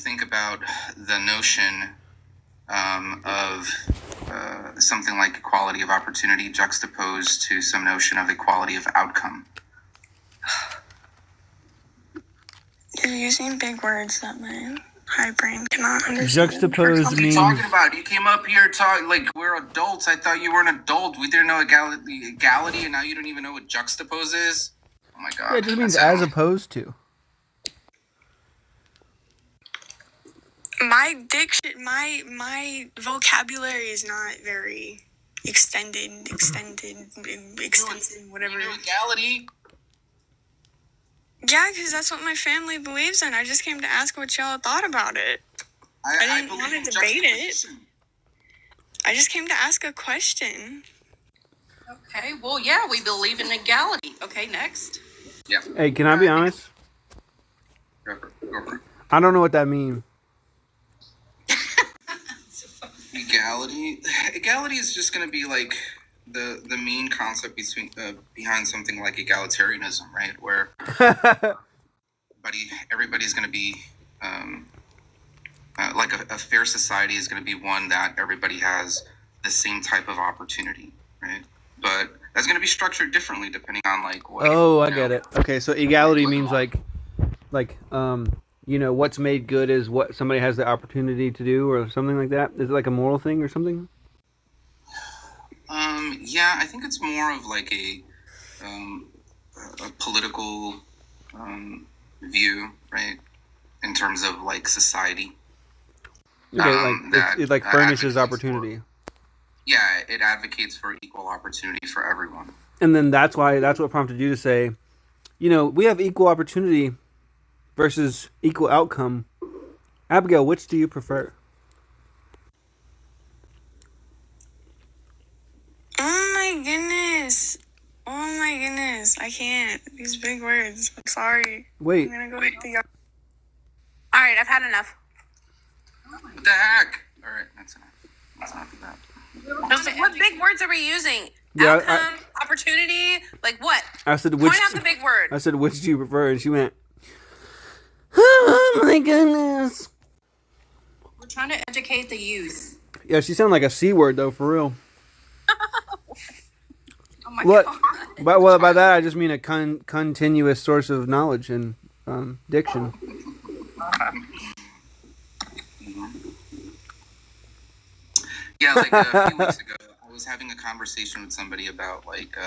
think about the notion of something like equality of opportunity juxtaposed to some notion of equality of outcome? You're using big words that my high brain cannot understand. Juxtaposed What are you means... talking about? You came up here talking like we're adults. I thought you were an adult. We didn't know equality, and now you don't even know what juxtapose is? Oh my god. Yeah, it just means as opposed to. My diction, my vocabulary is not very extended, whatever. You know equality. Yeah, because that's what my family believes in. I just came to ask what y'all thought about it. I didn't want to debate it. I just came to ask a question. Okay, well, yeah, we believe in equality. Okay, next. Yeah. Hey, can I be honest? Go for it. I don't know what that means. Equality is just going to be like the main concept behind something like egalitarianism, right? Where everybody's going to be like a fair society is going to be one that everybody has the same type of opportunity, right? But that's going to be structured differently depending on like what. Oh, I get it. Okay, so equality means like what's made good is what somebody has the opportunity to do, or something like that. Is it like a moral thing or something? Yeah, I think it's more of like a political view, right? In terms of like society. Okay, it furnishes opportunity. It advocates for equal opportunity for everyone. And then that's what prompted you to say, we have equal opportunity versus equal outcome. Abigail, which do you prefer? Oh my goodness. I can't. These big words. I'm sorry. Wait. I'm gonna go with the... Alright, I've had enough. What the heck? Alright, that's enough. That's enough of that. What big words are we using? Yeah, outcome, opportunity, like what? I said which. Point out the big word. I said which do you prefer, and she went, "Oh my goodness." We're trying to educate the youth. Yeah, she sounded like a C word though, for real. Oh my god. By that I just mean a continuous source of knowledge and diction. Yeah, like a few weeks ago, I was having a conversation with somebody about like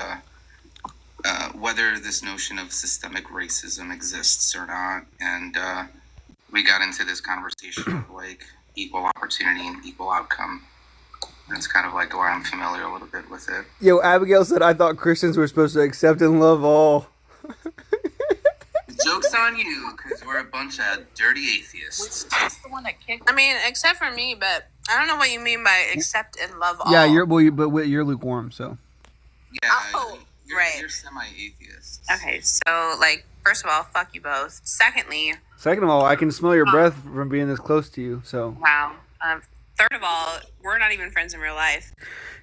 whether this notion of systemic racism exists or not, and we got into this conversation of like equal opportunity and equal outcome. And it's kind of like why I'm familiar a little bit with it. Yo, Abigail said I thought Christians were supposed to accept and love all. Joke's on you, because we're a bunch of dirty atheists. That's the one that kicked. I mean, except for me, but I don't know what you mean by accept and love all. Yeah, you're lukewarm, so. Yeah, right. You're semi-atheist. Okay, so like, first of all, fuck you both. Second of all, I can smell your breath from being this close to you, so. Wow. Third of all, we're not even friends in real life.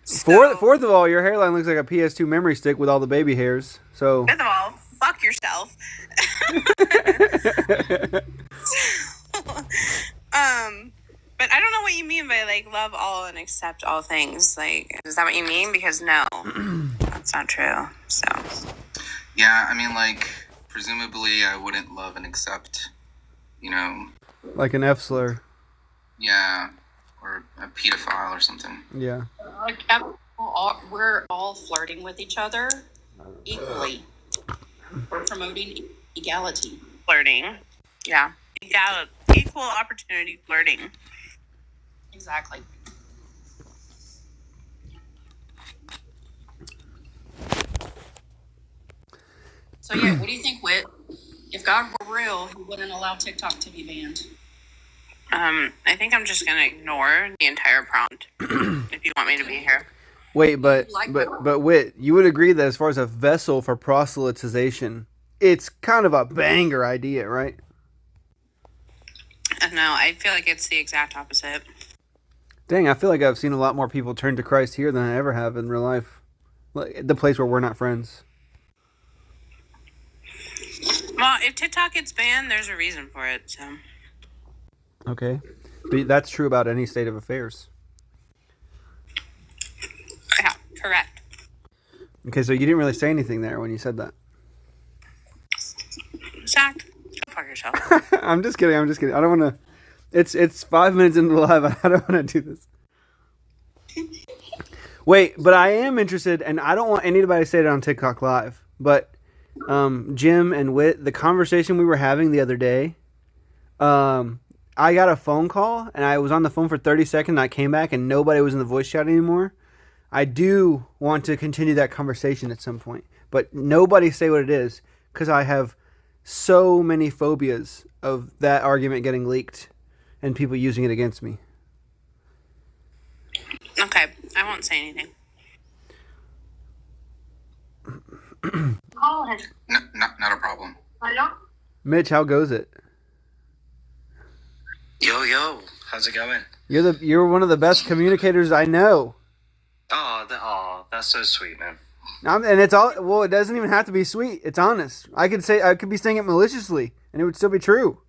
So, Fourth of all, your hairline looks like a PS2 memory stick with all the baby hairs. So. Fifth of all, fuck yourself. But I don't know what you mean by like love all and accept all things. Like, is that what you mean? Because no, that's not true. So. Yeah, I mean, like, presumably I wouldn't love and accept, Like an F slur. Yeah. Or a pedophile or something. Yeah. We're all flirting with each other equally. We're promoting equality. Flirting. Yeah. Equal opportunity flirting. Exactly. So yeah, what do you think, Whit? If God were real, he wouldn't allow TikTok to be banned. I think I'm just gonna ignore the entire prompt if you want me to be here. Wait, but Whit, you would agree that as far as a vessel for proselytization, it's kind of a banger idea, right? No, I feel like it's the exact opposite. Dang, I feel like I've seen a lot more people turn to Christ here than I ever have in real life. Like, the place where we're not friends. Well, if TikTok gets banned, there's a reason for it, so. Okay. But that's true about any state of affairs. Yeah, correct. Okay, so you didn't really say anything there when you said that. Zach, go fuck yourself. I'm just kidding. I don't want to. It's 5 minutes into the live. I don't want to do this. Wait, but I am interested, and I don't want anybody to say it on TikTok Live. But Jim and Whit, the conversation we were having the other day, I got a phone call, and I was on the phone for 30 seconds, and I came back, and nobody was in the voice chat anymore. I do want to continue that conversation at some point, but nobody say what it is, because I have so many phobias of that argument getting leaked and people using it against me. Okay, I won't say anything. No, not a problem. Mitch, how goes it? Yo, how's it going? You're one of the best communicators I know. Oh, that's so sweet, man. And it's all, well, it doesn't even have to be sweet. It's honest. I could be saying it maliciously and it would still be true.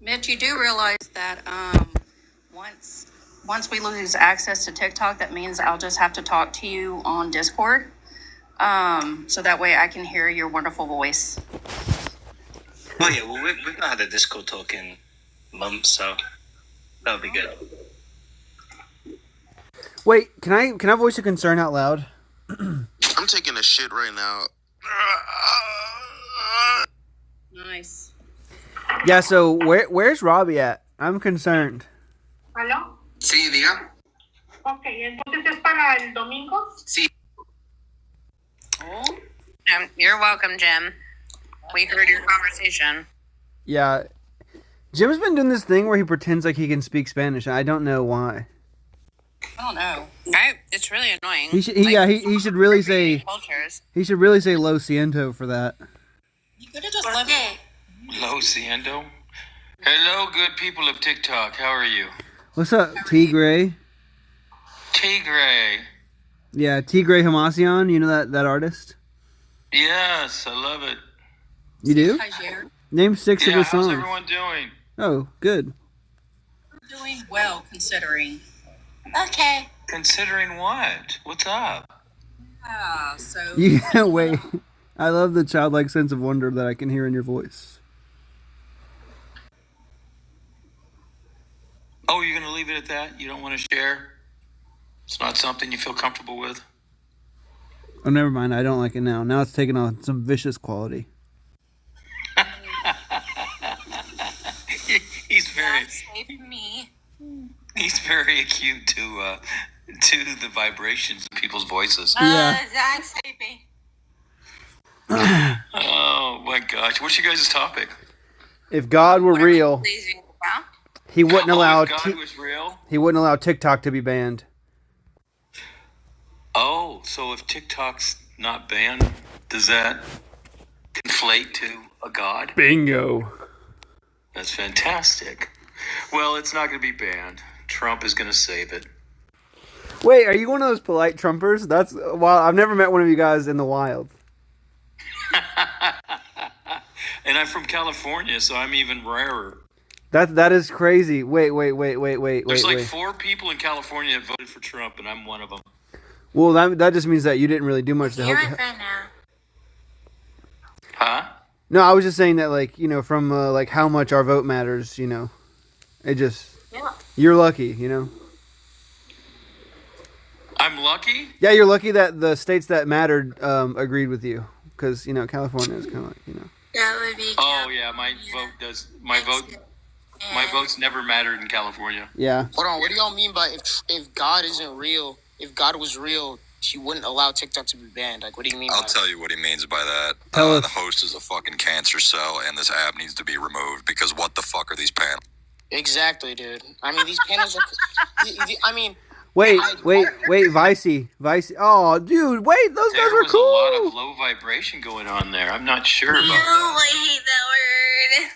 Mitch, you do realize that once we lose access to TikTok, that means I'll just have to talk to you on Discord, so that way I can hear your wonderful voice. Oh yeah, well we've not had a Discord talk in months, so that'll be good. Wait, can I voice a concern out loud? I'm taking a shit right now. Nice. Yeah, so where's Robbie at? I'm concerned. ¿Aló? Sí, diga. Ok, entonces es para el domingo. Sí. You're welcome, Jim. We heard your conversation. Yeah. Jim's been doing this thing where he pretends like he can speak Spanish, and I don't know why. I don't know. It's really annoying. He should really say cultures. he should really say lo siento for that. You could have just left it. Lo siento. Hello, good people of TikTok. How are you? What's up, Tigray? Tigray. Yeah, Tigray Hamasyan. You know that artist? Yes, I love it. You do? Hi, Jared. Name 6 of Yeah, his how's songs. everyone doing? Oh, good. We're doing well, considering. Okay. Considering what? What's up? So. Yeah, wait. I love the childlike sense of wonder that I can hear in your voice. Oh, you're going to leave it at that? You don't want to share? It's not something you feel comfortable with? Oh, never mind. I don't like it now. Now it's taking on some vicious quality. He's very... Save me. He's very acute to the vibrations of people's voices. Yeah. Zach, save me. Oh my gosh! What's your guys' topic? If God were real, he wouldn't allow if God was real. he wouldn't allow TikTok to be banned. Oh, so if TikTok's not banned, does that conflate to a god? Bingo. That's fantastic. Well, it's not going to be banned. Trump is going to save it. Wait, are you one of those polite Trumpers? That's I've never met one of you guys in the wild. And I'm from California, so I'm even rarer. That is crazy. Wait. There's like 4 people in California that voted for Trump, and I'm one of them. Well, that just means that you didn't really do much to help. right now. Huh? No, I was just saying that, like, you know, from like how much our vote matters. You know, it just you're lucky. You know. I'm lucky? Yeah, you're lucky that the states that mattered agreed with you, because you know California is kind of like, you know. That would be. Oh yeah, my vote's never mattered in California. Yeah. Hold on, what do y'all mean by if God isn't real? If God was real, he wouldn't allow TikTok to be banned. Like, what do you mean? I'll tell you what he means by that. Tell us. The host is a fucking cancer cell, and this app needs to be removed because what the fuck are these panels? Exactly, dude. I mean, these panels are. I mean. Wait, Vicey. Oh, dude, wait, those guys were cool. There was a lot of low vibration going on there. I'm not sure about that. I hate that word.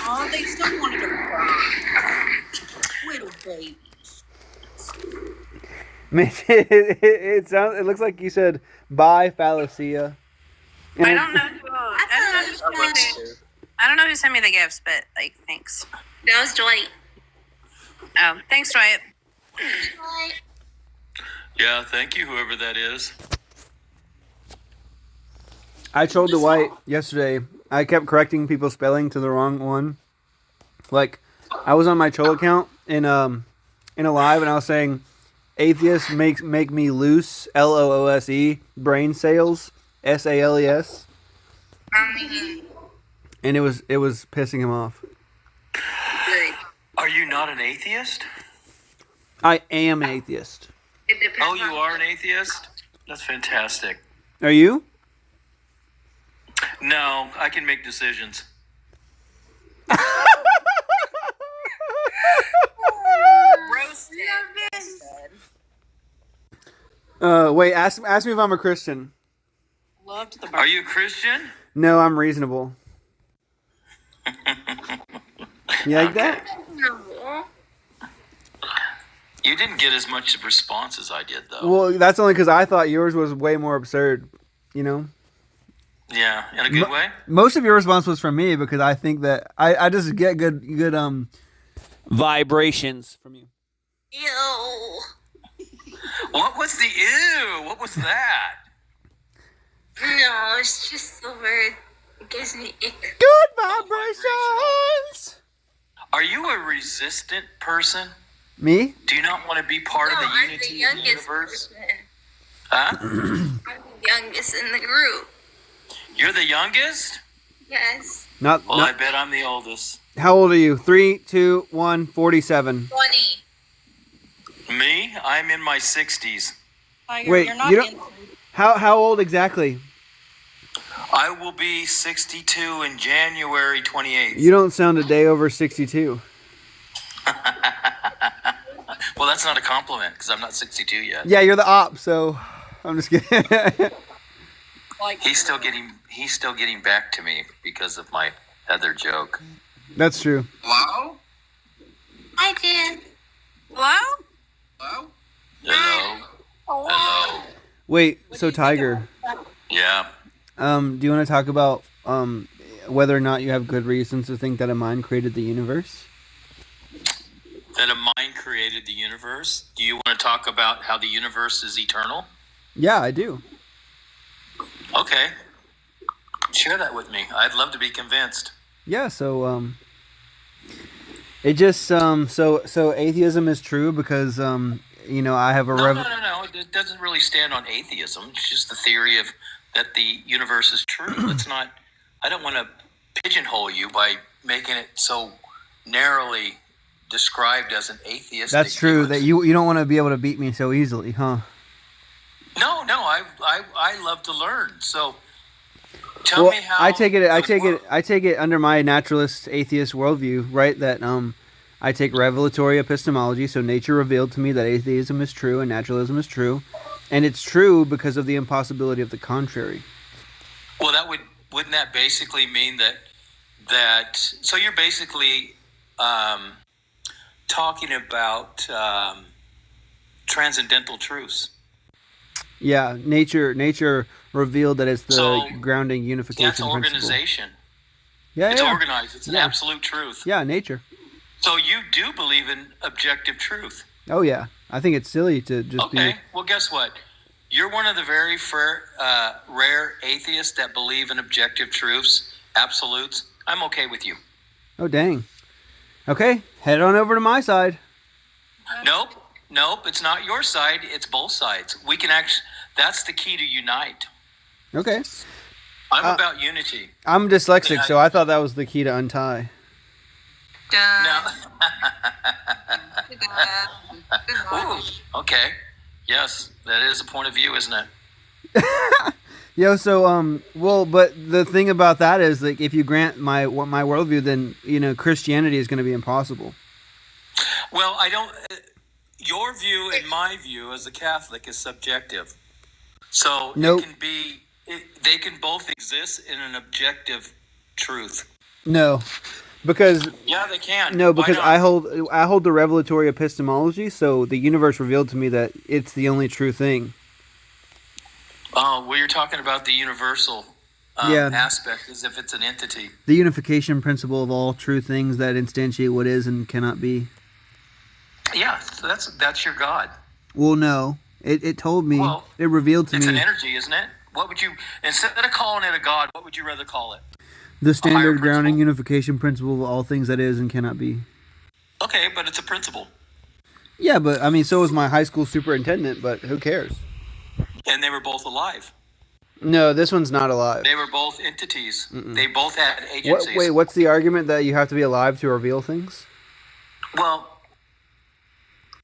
Oh, they still wanted to cry. Little baby. Man, it looks like you said bye, Phallocia. I don't know who. I don't know who sent me the gifts, but like, thanks. That was Dwight. Oh, thanks, Dwight. Dwight. Yeah, thank you, whoever that is. I trolled Dwight yesterday. I kept correcting people's spelling to the wrong one. Like, I was on my troll account in a live, and I was saying, atheists make me loose, LOOSE, brain sales, SALES. And it was pissing him off. Are you not an atheist? I am an atheist. Oh, you are an atheist? That's fantastic. Are you? No, I can make decisions. Wait, ask me if I'm a Christian. Loved the. Are you a Christian? No, I'm reasonable. You like that? You didn't get as much response as I did, though. Well, that's only because I thought yours was way more absurd, you know? Yeah, in a good way? Most of your response was from me because I think that I just get good vibrations from you. Ew. What was the ew? What was that? No, it's just the word. It gives me ick. Good vibrations! Are you a resistant person? Me? Do you not want to be part of the I'm unity the of the youngest universe? person. Huh? I'm the youngest in the group. You're the youngest? Yes. Well, I bet I'm the oldest. How old are you? 3, 2, 1, 47. 20. Me? I'm in my 60s. Tiger, Wait, you're not you don't. How old exactly? I will be 62 in January 28th. You don't sound a day over 62. Well, that's not a compliment because I'm not 62 yet. Yeah, you're the op, so I'm just kidding. He's still getting back to me because of my other joke. That's true. Hello? I did. Hello? Hello? Hello. Hello. Wait, so Tiger, Yeah. do you want to talk about whether or not you have good reasons to think that a mind created the universe? That a mind created the universe? Do you want to talk about how the universe is eternal? Yeah, I do. Okay. Share that with me. I'd love to be convinced. Yeah, so it just so atheism is true because I have a No. It doesn't really stand on atheism. It's just the theory of that the universe is true. I don't want to pigeonhole you by making it so narrowly described as an atheist. That's true. That you don't want to be able to beat me so easily, huh? No. I love to learn. So tell me how. I take it under my naturalist atheist worldview, right? That I take revelatory epistemology, so nature revealed to me that atheism is true and naturalism is true, and it's true because of the impossibility of the contrary. Well, wouldn't that basically mean that so you're basically talking about transcendental truths. Yeah, nature revealed that it's the grounding unification That's organization. Principle. Yeah, it's organized. It's an absolute truth. Yeah, nature. So you do believe in objective truth. Oh yeah, I think it's silly to just be. Okay, well, guess what? You're one of the very rare atheists that believe in objective truths, absolutes. I'm okay with you. Oh dang. Okay, head on over to my side. Nope, it's not your side. It's both sides. We can that's the key to unite. Okay. I'm about unity. I'm dyslexic, so I thought that was the key to untie. No. Ooh, okay. Yes, that is a point of view, isn't it? Yo, so but the thing about that is, like, if you grant my worldview, then Christianity is going to be impossible. Well, I don't. Your view and my view as a Catholic is subjective, so nope. They can both exist in an objective truth. No, because yeah, they can. No, because I hold the revelatory epistemology, so the universe revealed to me that it's the only true thing. Oh, well, you're talking about the universal aspect as if it's an entity. The unification principle of all true things that instantiate what is and cannot be. Yeah, so that's your God. Well, no. It told me, it revealed to me. It's an energy, isn't it? What would you, instead of calling it a God, what would you rather call it? The standard grounding unification principle of all things that is and cannot be. Okay, but it's a principle. Yeah, but I mean, so was my high school superintendent, but who cares? And they were both alive. No, this one's not alive. They were both entities. They both had agencies. Wait, what's the argument that you have to be alive to reveal things? Well,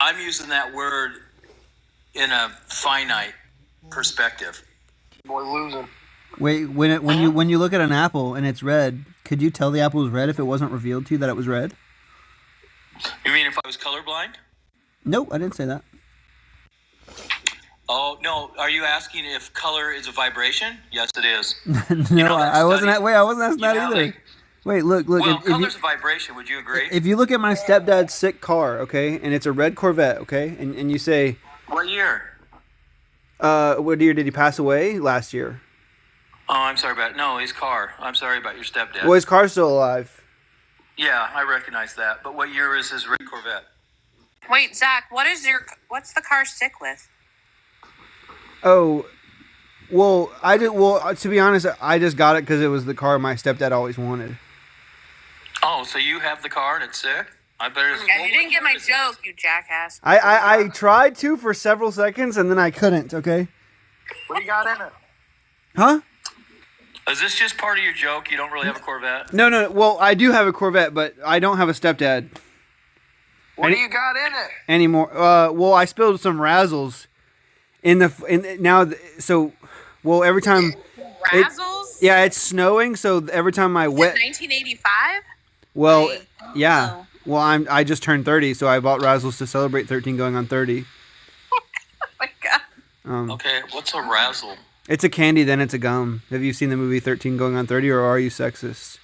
I'm using that word in a finite perspective. Boy, losing. Wait, when you look at an apple and it's red, could you tell the apple was red if it wasn't revealed to you that it was red? You mean if I was colorblind? Nope, I didn't say that. Oh, no. Are you asking if color is a vibration? Yes, it is. No, I wasn't asking that either. Wait, look. Well, color's a vibration. Would you agree? If you look at my stepdad's sick car, okay, and it's a red Corvette, okay, and you say... What year? What year did he pass away? Last year. Oh, I'm sorry about... No, his car. I'm sorry about your stepdad. Well, his car's still alive. Yeah, I recognize that. But what year is his red Corvette? Wait, Zach, what's the car stick with? Oh, well, to be honest, I just got it because it was the car my stepdad always wanted. Oh, so you have the car and it's sick? I better... Yeah, you didn't get my joke, you jackass. I tried to for several seconds and then I couldn't, okay? What do you got in it? Huh? Is this just part of your joke? You don't really have a Corvette? No. Well, I do have a Corvette, but I don't have a stepdad. What do you got in it? Anymore. Well, I spilled some Razzles well, every time... Razzles? Yeah, it's snowing, so every time I wet... 1985? Well, Wait, yeah. no. Well, I just turned 30, so I bought Razzles to celebrate 13 going on 30. Oh my God. Okay, what's a razzle? It's a candy, then it's a gum. Have you seen the movie 13 going on 30, or are you sexist?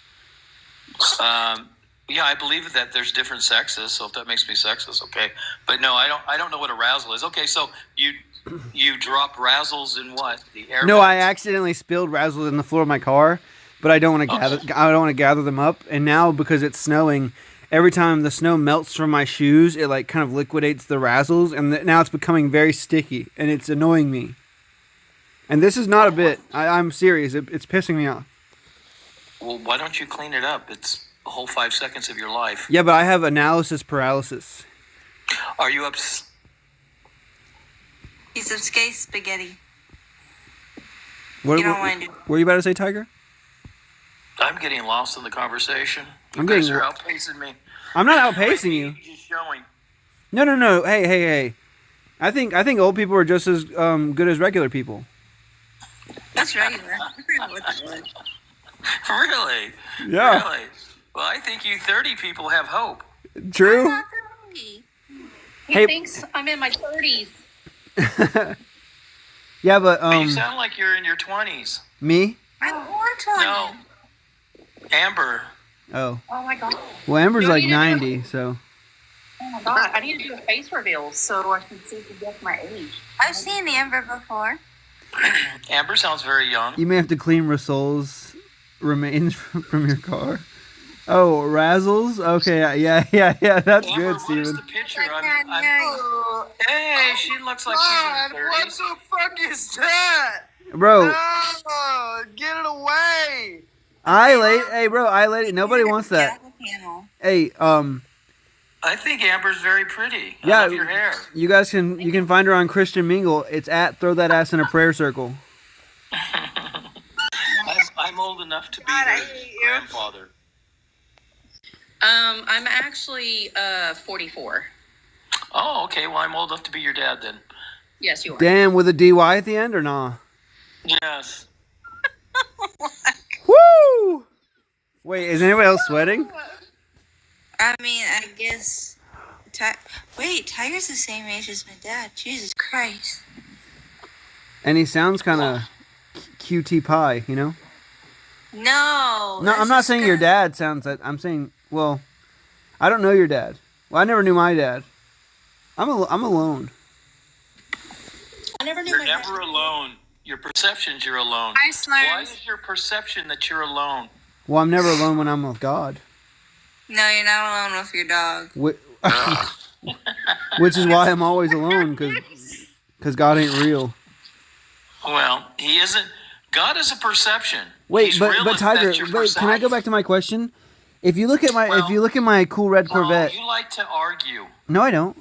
Yeah, I believe that there's different sexes, so if that makes me sexist, okay. But no, I don't know what a razzle is. Okay, so you drop razzles in what? The air No, vents? I accidentally spilled Razzles in the floor of my car, but I don't want to gather them up. And now because it's snowing, every time the snow melts from my shoes, it like kind of liquidates the Razzles, and now it's becoming very sticky, and it's annoying me. And this is not a bit. I'm serious. It's pissing me off. Well, why don't you clean it up? It's a whole 5 seconds of your life. Yeah, but I have analysis paralysis. Are you Piece of skate spaghetti. What You don't want to do. were you about to say, Tiger? I'm getting lost in the conversation. I'm You guys getting- are outpacing me. I'm not outpacing you. You're just showing. No. Hey. I think old people are just as good as regular people. That's regular. I forgot what that was. Really? Yeah. Really? Well, I think you 30 people have hope. True. Not really. He Hey- thinks I'm in my 30s. Yeah, but But you sound like you're in your 20s. me? I'm born 20. No. Amber. Oh. Oh my God. Well, Amber's No, like you didn't. 90, so. Oh my God. I need to do a face reveal so I can see if you guess my age. I've seen Amber before. Amber sounds very young. You may have to clean Rasol's remains from your car. Oh, Razzles? Okay, yeah, that's Amber, good, what is Steven. the picture? Oh, Hey, she looks like she's in her 30s. the fuck is that? Bro, No, get it away. nobody wants that. Panel. Hey, I think Amber's very pretty. Yeah. I love your hair. you can find her on Christian Mingle. It's at Throw That Ass in a Prayer Circle. I'm old enough to be God, I her hate you. grandfather. I'm actually 44. Oh, okay. Well, I'm old enough to be your dad then. Yes, you are. Damn, with a DY at the end or nah? Yes. Woo! Wait, is anybody else sweating? I mean, I guess. Wait, Tiger's the same age as my dad. Jesus Christ. And he sounds kind of QT pie, you know? No. No, I'm not saying your dad sounds that. I'm saying, well, I don't know your dad. Well, I never knew my dad. I'm alone. I never knew You're my never dad. alone. Your perception's you're alone. Hi, Slurms. Why is your perception that you're alone? Well, I'm never alone when I'm with God. No, you're not alone with your dog. Which is why I'm always alone, because God ain't real. Well, he isn't. God is a perception. Wait, He's but real but if Tiger, that's your wait, can I go perception. back to my question? If you look at my cool red Corvette. You like to argue. No, I don't.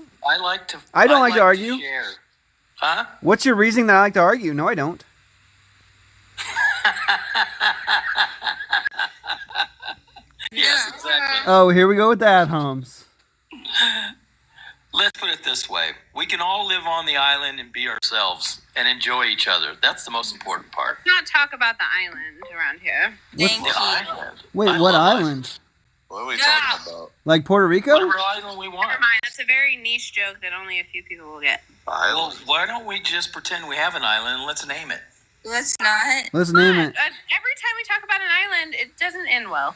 I don't like to argue. Share. Huh? What's your reasoning that I like to argue? No, I don't. Yes, exactly. Oh, here we go with that, Holmes. Let's put it this way. We can all live on the island and be ourselves and enjoy each other. That's the most important part. Let's not talk about the island around here. Thank The you. island. Wait, what island? What are we talking about? Like Puerto Rico? Whatever island we want. Never mind. That's a very niche joke that only a few people will get. Well, why don't we just pretend we have an island and let's name it? Let's not. Let's name it. Every time we talk about an island, it doesn't end well.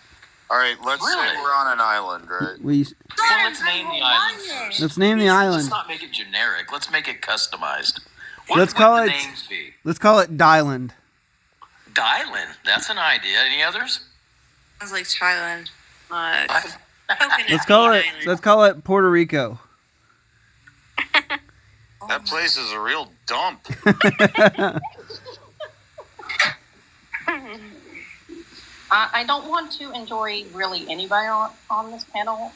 All right, let's say we're on an island, right? Well, let's name the island first. Let's name the island. Let's not make it generic. Let's make it customized. Let's call it Dyland. Dylan. That's an idea. Any others? Sounds like Thailand. Let's call it Puerto Rico. That place is a real dump. I don't want to enjoy really anybody on this panel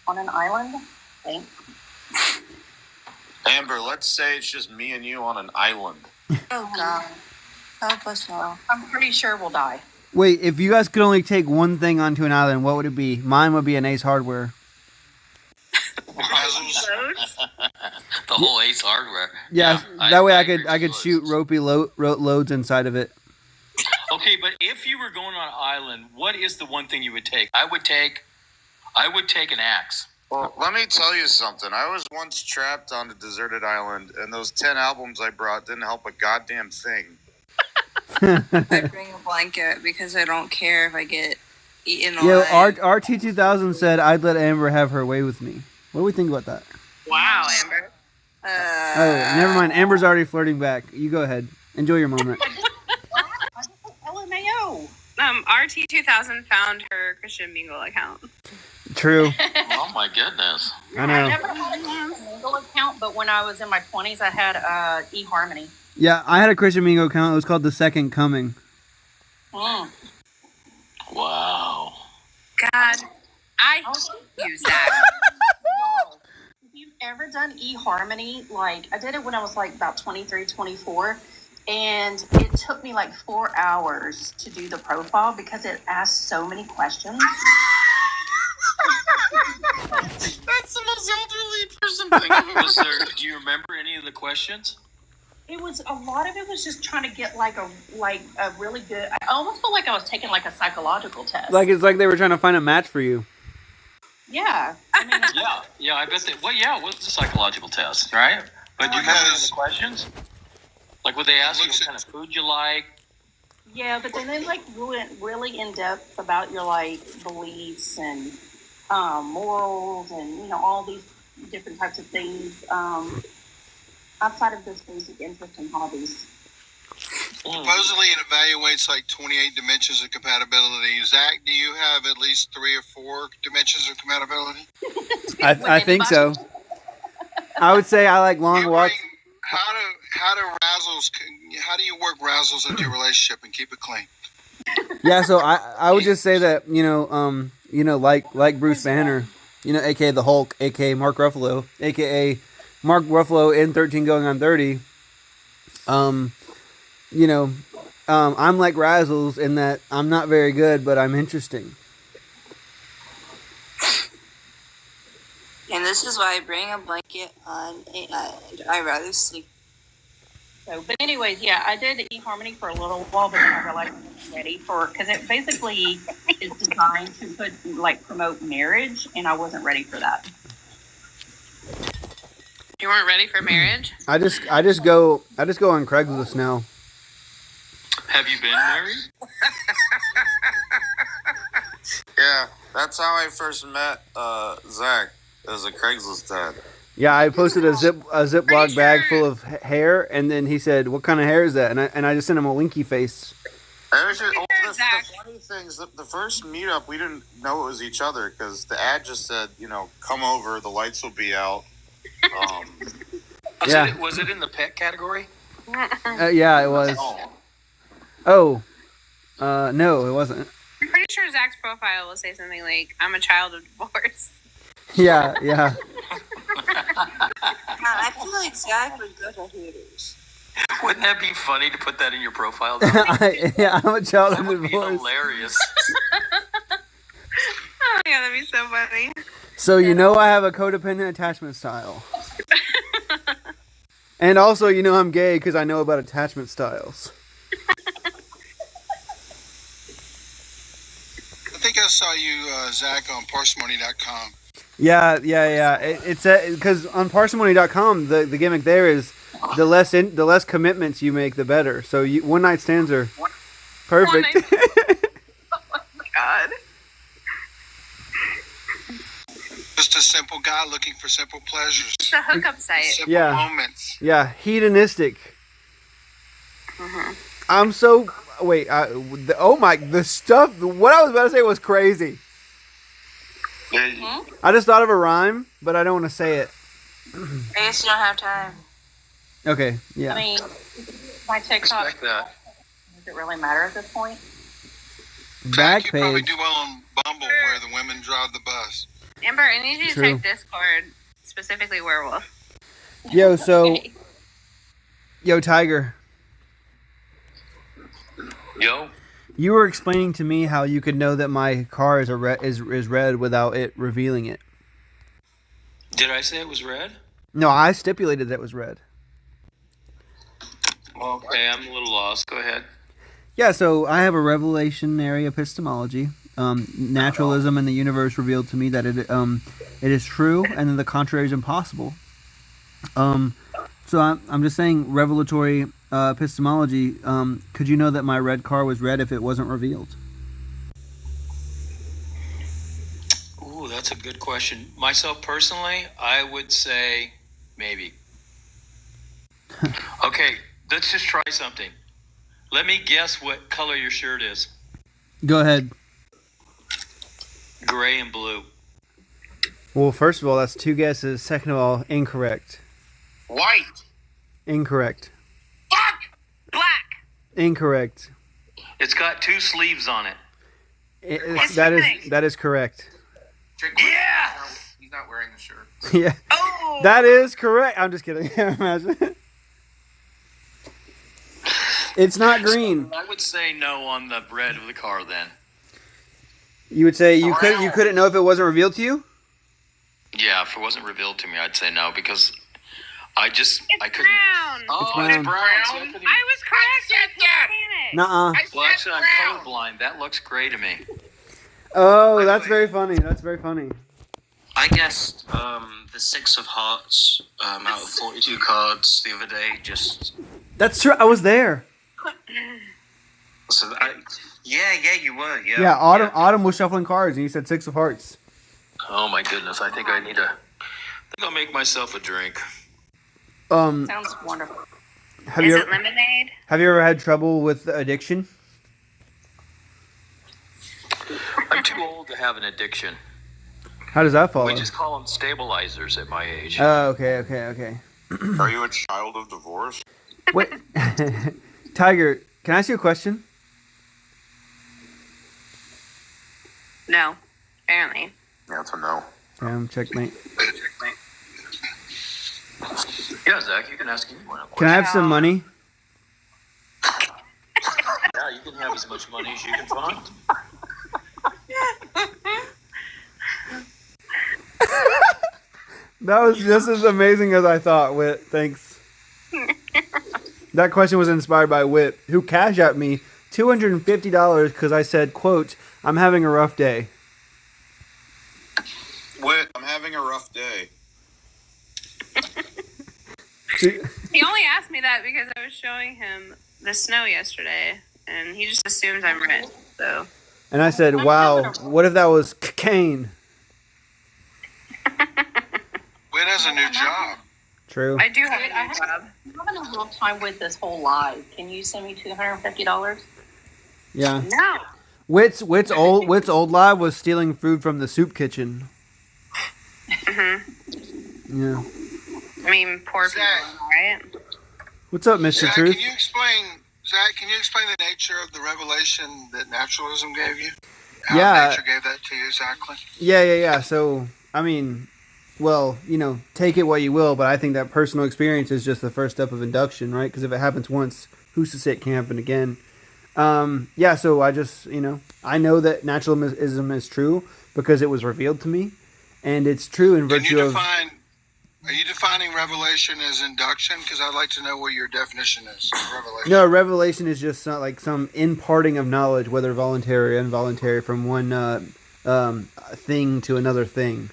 on an island. Thanks. Amber, let's say it's just me and you on an island. Oh God, help us all. I'm pretty sure we'll die. Wait, if you guys could only take one thing onto an island, what would it be? Mine would be an Ace Hardware. The whole Ace Hardware. Yeah, that way I could shoot ropey loads inside of it. Okay, but if you were going on an island, what is the one thing you would take? I would take an axe. Well, let me tell you something. I was once trapped on a deserted island, and those 10 albums I brought didn't help a goddamn thing. I bring a blanket because I don't care if I get eaten Yo, alive. RT2000 said I'd let Amber have her way with me. What do we think about that? Wow, Amber. Oh, never mind. Amber's already flirting back. You go ahead. Enjoy your moment. LMAO. RT2000 found her Christian Mingle account. True. Oh my goodness. I know. I never had a Mingle account, but when I was in my 20s, I had eHarmony. Yeah, I had a Christian Mingo account. It was called The Second Coming. Mm. Wow. God, I use that. Have you ever done eHarmony? Like, I did it when I was like about 23, 24. And it took me like 4 hours to do the profile because it asked so many questions. That's the most elderly person thing I've ever heard. Do you remember any of the questions? It was a lot of it was just trying to get like a really good. I almost felt like I was taking like a psychological test. Like it's like they were trying to find a match for you. Yeah. I mean, Yeah, I bet that. Well, yeah, it was a psychological test, right? But do you remember any of the questions? Like, would they ask you what kind of food you like? yeah, but then they like went really in depth about your like beliefs and morals and all these different types of things outside of this basic interest and hobbies. Supposedly, it evaluates like 28 dimensions of compatibility. Zach, do you have at least 3 or 4 dimensions of compatibility? I think so. I would say I like long walks. How do you work razzles into your relationship and keep it clean? Yeah, so I would just say that like Bruce Banner, aka the Hulk, aka Mark Ruffalo, aka Mark Ruffalo in 13 going on 30. I'm like Razzles in that I'm not very good, but I'm interesting. And this is why I bring a blanket on an island. I'd rather sleep. So, but anyways, yeah, I did eHarmony for a little while, but then I realized I wasn't ready because it basically is designed to promote marriage, and I wasn't ready for that. You weren't ready for marriage? I just go on Craigslist now. Have you been married? Yeah, that's how I first met Zach as a Craigslist ad. Yeah, I posted a Ziploc bag full of hair, and then he said, "What kind of hair is that?" And I just sent him a winky face. The funny things, the first meetup, we didn't know it was each other because the ad just said, come over, the lights will be out. Was it in the pet category? Yeah, it was. Oh, no, it wasn't. I'm pretty sure Zach's profile will say something like, "I'm a child of divorce." Yeah. I feel like Zach would go to Hooters. Wouldn't that be funny to put that in your profile? I'm a child of That would be divorce. hilarious. Oh yeah, that'd be so funny. So I have a codependent attachment style. And also, I'm gay because I know about attachment styles. I think I saw you, Zach, on parsimony.com. Yeah. It's because on parsimony.com, the gimmick there is the less commitments you make, the better. So one night stands are perfect. Oh my god. Just a simple guy looking for simple pleasures. It's a hookup site. Simple Yeah. moments. Yeah, hedonistic. Mm-hmm. I'm so wait. The stuff. What I was about to say was crazy. Mm-hmm. I just thought of a rhyme, but I don't want to say it. I guess you don't have time. Okay. Yeah. I mean, my TikTok. Respect that. Does it really matter at this point? Back You probably page. do well on Bumble where the women drive the bus. Amber, I need you to True. check Discord, specifically werewolf. Yo, so Okay. yo, Tiger. Yo. You were explaining to me how you could know that my car is red without it revealing it. Did I say it was red? No, I stipulated that it was red. Okay, I'm a little lost. Go ahead. Yeah, so I have a revelationary epistemology. Naturalism and the universe revealed to me that it is true, and that the contrary is impossible. So I'm just saying, revelatory epistemology. Could you know that my red car was red if it wasn't revealed? Ooh, that's a good question. Myself personally, I would say maybe. Okay, let's just try something. Let me guess what color your shirt is. Go ahead. Gray and blue. Well, first of all, that's two guesses. Second of all, incorrect. White. Incorrect. Fuck! Black! Incorrect. It's got 2 sleeves on it. That is correct. Yeah! He's not wearing the shirt. Yeah. Oh! That is correct. I'm just kidding. Imagine. It's not green. So I would say no on the red of the car then. You would say you couldn't know if it wasn't revealed to you? Yeah, if it wasn't revealed to me, I'd say no because I couldn't. Brown! Oh, It's brown. it's brown. So I couldn't- I was correct! I Nuh-uh. Well, actually, I'm colorblind. That looks gray to me. Oh, that's very funny. That's very funny. I guessed the 6 of hearts out of 42 cards the other day. That's true. I was there. Yeah, you were. Yeah. Yeah, Autumn was shuffling cards, and you said 6 of hearts. Oh my goodness! I think I'll make myself a drink. Sounds wonderful. Have Is you it lemonade? Have you ever had trouble with addiction? I'm too old to have an addiction. How does that follow? We just call them stabilizers at my age. Oh, okay. Are you a child of divorce? Wait, Tiger, can I ask you a question? No. Apparently. Yeah, it's a no. Checkmate. Yeah, Zach, you can ask anyone a question. Can I have some money? Yeah, you can have as much money as you can find. That was just as amazing as I thought, Whit. Thanks. That question was inspired by Whit, who cashed out me $250 because I said, quote, "I'm having a rough day." Whit, I'm having a rough day. He only asked me that because I was showing him the snow yesterday, and he just assumes I'm red, so. And I said, wow, what if that was cocaine? Whit has a new job. True. I do have a new job. I'm having a little time with this whole live. Can you send me $250? Yeah. No. Wit's old live was stealing food from the soup kitchen. Yeah. I mean, poor people, right? What's up, Mr. Zach, Truth? can you explain the nature of the revelation that naturalism gave you? How nature gave that to you exactly? Yeah. So, I mean, well, take it what you will, but I think that personal experience is just the first step of induction, right? Because if it happens once, who's to say it can't happen again? So I just, I know that naturalism is true because it was revealed to me, and it's true in virtue of... Are you defining revelation as induction? Because I'd like to know what your definition is of revelation. No, revelation is just some imparting of knowledge, whether voluntary or involuntary, from one thing to another thing.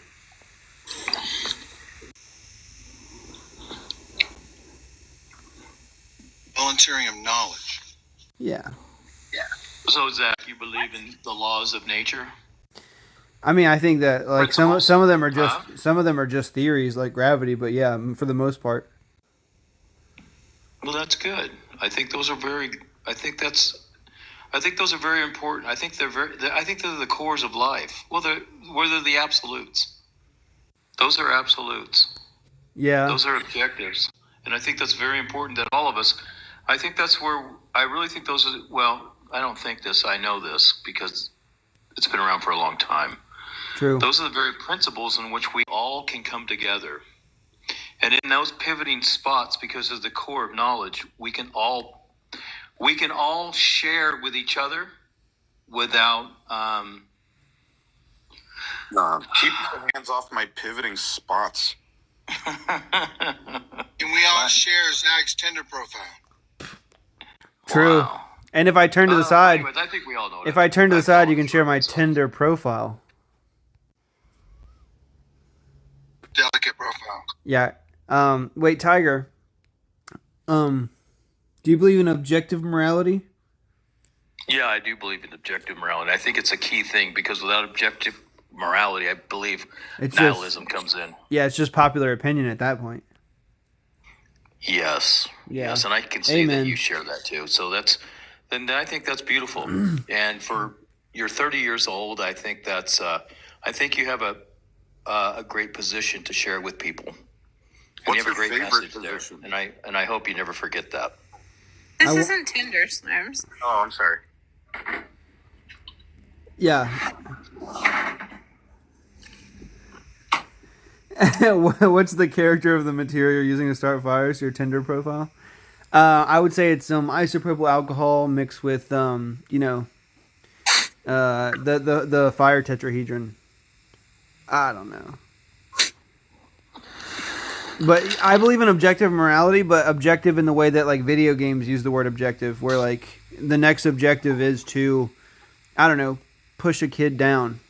Volunteering of knowledge. Yeah. So, Zach, you believe in the laws of nature? I mean, I think that some of them are just theories like gravity, but yeah, for the most part. Well, that's good. I think those are very important. I think they're the cores of life. Well, they're the absolutes. Those are absolutes. Yeah. Those are objectives, and I think that's very important that all of us. I think that's where I really think those are. Well, I don't think this. I know this because it's been around for a long time. True. Those are the very principles in which we all can come together. And in those pivoting spots, because of the core of knowledge, we can all share with each other without keep your hands off my pivoting spots. Can we all share Zach's Tinder profile? True. Wow. And if I turn to the side, anyways, I think we all know if I turn to the side, you can share my Tinder profile. Delicate profile. Yeah. Wait, Tiger. Do you believe in objective morality? Yeah, I do believe in objective morality. I think it's a key thing because without objective morality, I believe nihilism comes in. Yeah, it's just popular opinion at that point. Yes. Yeah. Yes, and I can see Amen. that you share that too. So then I think that's beautiful. And for you're 30 years old, I think that's I think you have a great position to share with people. And What's you have a great your favorite message position? there. And I hope you never forget that. This isn't Tinder, Snurms. Oh, I'm sorry. Yeah. What's the character of the material you're using to start fires? Your Tinder profile? I would say it's some isopropyl alcohol mixed with the fire tetrahedron. I don't know. But I believe in objective morality, but objective in the way that like video games use the word objective, where like the next objective is to, I don't know, push a kid down.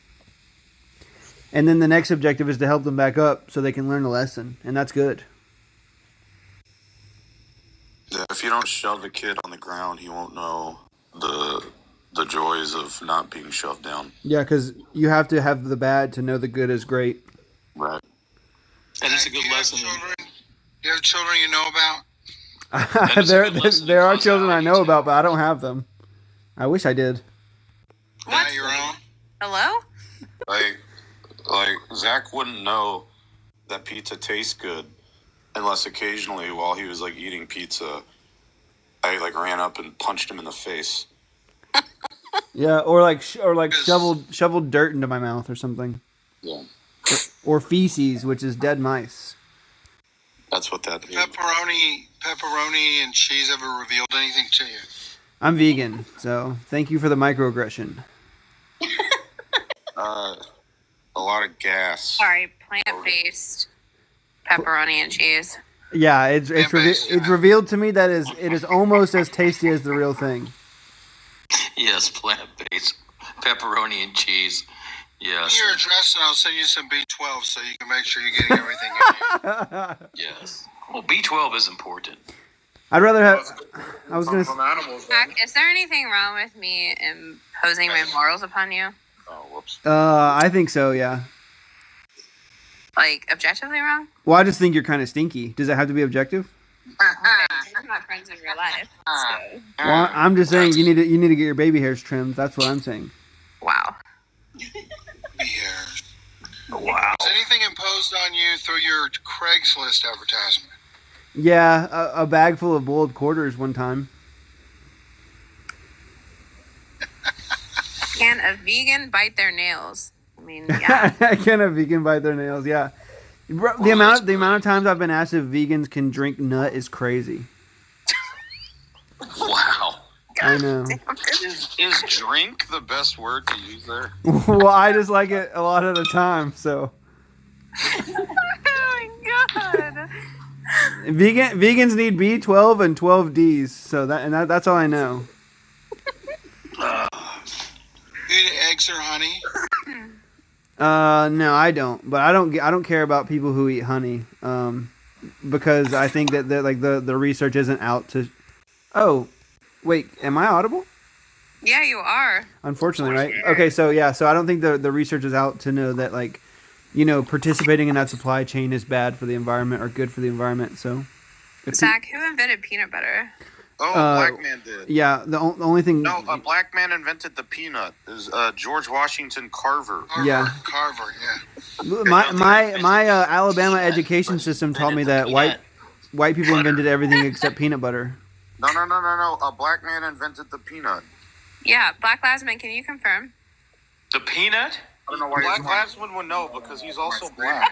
And then the next objective is to help them back up so they can learn a lesson. And that's good. Yeah, if you don't shove a kid on the ground, he won't know the joys of not being shoved down. Yeah, because you have to have the bad to know the good is great. Right. And it's a good lesson. Do you have children you know about? there are children I know about, but I don't have them. I wish I did. Not your own? Hello? Like Zach wouldn't know that pizza tastes good unless occasionally while he was like eating pizza, I like ran up and punched him in the face. Yeah, or shoveled dirt into my mouth or something. Yeah. Or feces, which is dead mice. That's what that is. Pepperoni and cheese ever revealed anything to you? I'm vegan, so thank you for the microaggression. A lot of gas. Sorry, plant-based pepperoni and cheese. Yeah, it's revealed to me that it is almost as tasty as the real thing. Yes, plant-based pepperoni and cheese. Yes. Give me your address and I'll send you some B12 so you can make sure you're getting everything in you. Yes. Well, B12 is important. I'd rather have. I was gonna. Zach, is there anything wrong with me imposing my morals upon you? Oh, whoops. I think so. Yeah. Like, objectively wrong? Well, I just think you're kind of stinky. Does it have to be objective? We're not friends in real life. So. Well, I'm just saying you need to get your baby hairs trimmed. That's what I'm saying. Wow. Hairs. Wow. Is anything imposed on you through your Craigslist advertisement? Yeah, a bag full of boiled quarters one time. Can a vegan bite their nails? I mean, yeah. Can a vegan bite their nails? Yeah. Bro, the amount of times I've been asked if vegans can drink nut is crazy. Wow. I know. Is drink the best word to use there? Well, I just like it a lot of the time, so. Oh my god. Vegans need B12 and 12 Ds, so that's all I know. Eat eggs or honey? No, I don't. But I don't care about people who eat honey, because I think that the research isn't out to. Oh, wait, am I audible? Yeah, you are. Unfortunately, right? Okay, so yeah, so I don't think the research is out to know that participating in that supply chain is bad for the environment or good for the environment. So, Zach, who invented peanut butter? Oh, a black man did. Yeah, the only thing. No, a black man invented the peanut. Is George Washington Carver. Yeah. Carver, yeah. My Alabama education system taught me that white people invented everything except peanut butter. No. A black man invented the peanut. Yeah, Black Lasman, can you confirm? The peanut? I don't know why. Black Glassman would know because he's also black.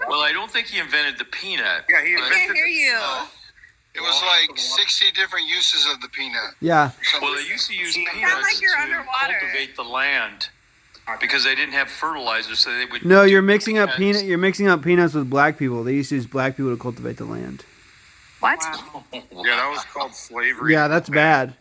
Well, I don't think he invented the peanut. Yeah, he I invented. can't hear you. It was like 60 different uses of the peanut. Yeah. Well, they used to use Sound peanuts like you're to underwater. cultivate the land because they didn't have fertilizer, so they would. No, you're mixing up peanuts with black people. They used to use black people to cultivate the land. What? Wow. Yeah, that was called slavery. Yeah, that's bad.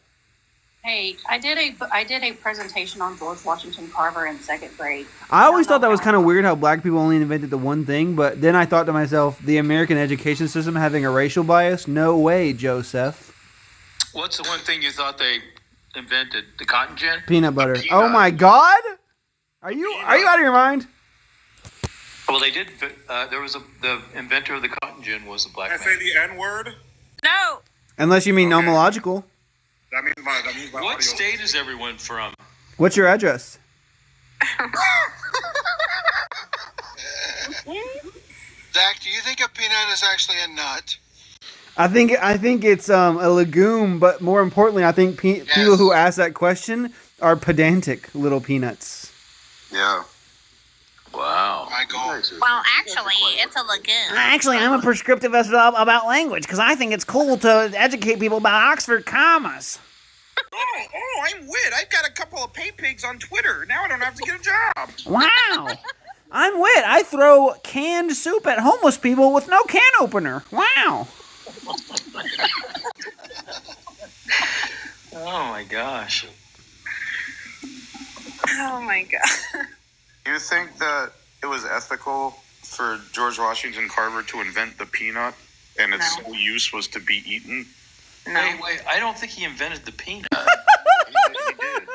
Hey, I did a presentation on George Washington Carver in second grade. I always thought that was kind of weird how black people only invented the one thing, but then I thought to myself, the American education system having a racial bias? No way, Joseph. What's the one thing you thought they invented? The cotton gin? Peanut butter. Oh my God! Are you out of your mind? Well, they did. There was the inventor of the cotton gin was a black man. I say the N-word? No. Unless you mean nomological. That means my What audio. state is everyone from? What's your address? Zach, do you think a peanut is actually a nut? I think it's a legume, but more importantly, I think people who ask that question are pedantic little peanuts. Yeah. Wow. Well, actually, it's a lagoon. Actually, I'm a prescriptivist about language because I think it's cool to educate people about Oxford commas. Oh, I'm Wit. I've got a couple of pay pigs on Twitter. Now I don't have to get a job. Wow. I'm Wit. I throw canned soup at homeless people with no can opener. Wow. Oh my gosh. Oh my god. You think that it was ethical for George Washington Carver to invent the peanut and its sole use was to be eaten? No. Wait, I don't think he invented the peanut. He did.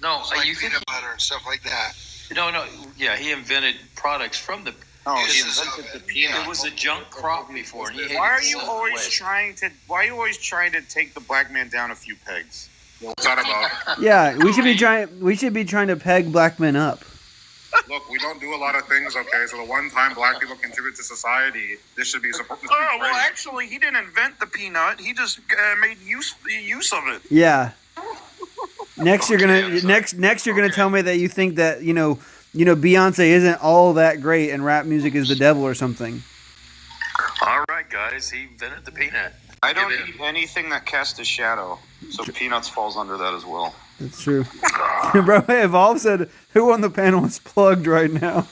No, Like you think peanut butter and stuff like that. No, yeah, he invented products from the. Oh, He he invented invented the the peanut. It was a junk crop before. And he hated Why are you to always waste. trying to take the black man down a few pegs? What's that about? Yeah, we should be trying to peg black men up. Look, we don't do a lot of things, okay? So the one time black people contribute to society, this should be supposed to be Oh, well, praised. actually, he didn't invent the peanut. He just made use of it. Yeah. Next you're gonna tell me that you think that Beyonce isn't all that great and rap music is the devil or something. All right, guys, he invented the peanut. I don't eat anything that casts a shadow, so peanuts falls under that as well. That's true. Bro, Evolve said, who on the panel is plugged right now?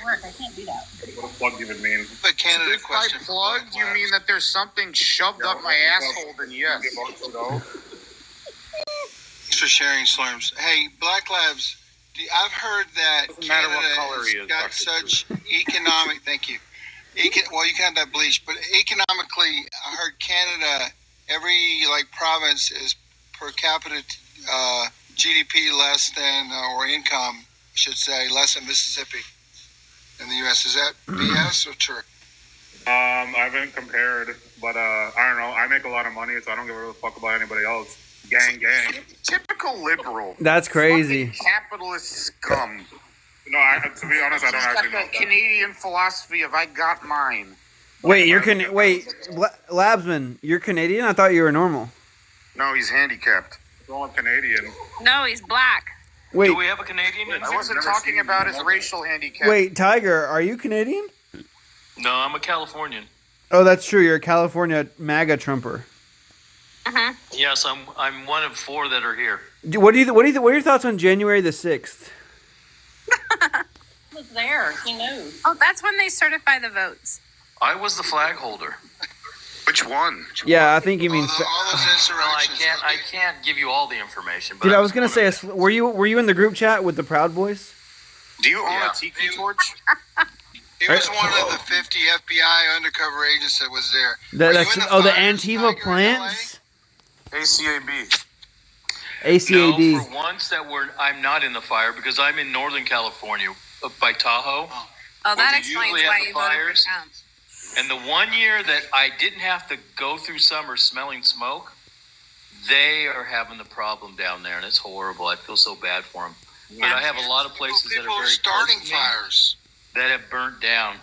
I can't do that. What does plugged even mean? The Canada If by question. plugged, you mean that there's something shoved up my asshole, then yes. Thanks for sharing, Slurms. Hey, Black Labs, I've heard that Doesn't matter what Canada color he has is, got Dr. such economic. Thank you. Well, you can have that bleach, but economically, I heard Canada, every province is per capita GDP less than or income should say less in Mississippi in the U.S. Is that BS or true? I haven't compared, but I don't know. I make a lot of money, so I don't give a fuck about anybody else. Gang. Typical liberal. That's crazy. Fucking capitalist scum. No, to be honest, I don't actually know. Like a Canadian philosophy of I got mine. Wait, Labsman, you're Canadian? I thought you were normal. No, he's handicapped. He's all Canadian. No, he's black. Wait. Do we have a Canadian? I wasn't talking about his racial handicap. Wait, Tiger, are you Canadian? No, I'm a Californian. Oh, that's true. You're a California MAGA Trumper. Yes, I'm one of 4 that are here. What are your thoughts on January the 6th? He was there. He knows. Oh, that's when they certify the votes. I was the flag holder. Which one? Yeah, I think you mean. All those insurrections. I can't give you all the information. But Dude, I was gonna say, were you in the group chat with the Proud Boys? Do you own a tiki torch? He was one of the 50 FBI undercover agents that was there. The Antifa plants? ACAB. ACAD. No, for once I'm not in the fire because I'm in Northern California, up by Tahoe. Oh, that explains why you voted for Trump. And the one year that I didn't have to go through summer smelling smoke, they are having the problem down there, and it's horrible. I feel so bad for them. Yeah. But I have a lot of places that are very starting close to me fires that have burnt down.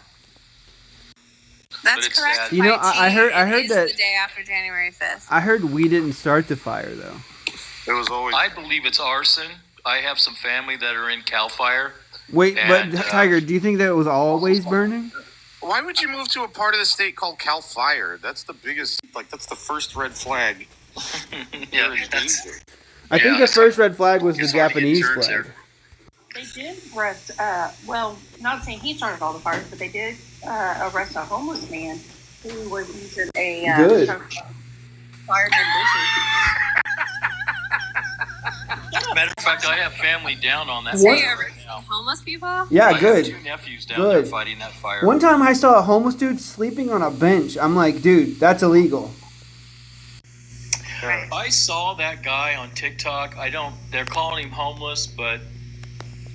That's correct. Sad. You know, I heard that the day after January 5th. I heard we didn't start the fire though. It was always. I believe it's arson. I have some family that are in Cal Fire. Wait, but Tiger, do you think that it was always burning? Why would you move to a part of the state called Cal Fire? That's the biggest. That's the first red flag. Yeah, I think the first red flag was the Japanese flag. They did arrest, not saying he started all the fires, but they did arrest a homeless man who was using a fireman bushes. Matter of fact, I have family down on that. What? Homeless people? Yeah, I good. have 2 nephews down there fighting that fire. One time I saw a homeless dude sleeping on a bench. I'm like, dude, that's illegal. I saw that guy on TikTok. They're calling him homeless, but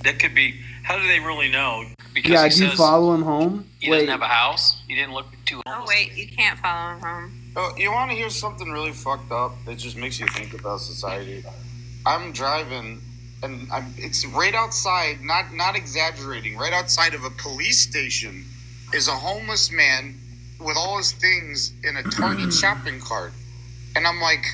that could be, how do they really know? Because do you follow him home? He doesn't have a house. He didn't look too homeless. Oh, wait, you can't follow him home. Oh, you want to hear something really fucked up? It just makes you think about society. I'm driving, and it's right outside, not exaggerating, right outside of a police station is a homeless man with all his things in a Target shopping cart. And I'm like,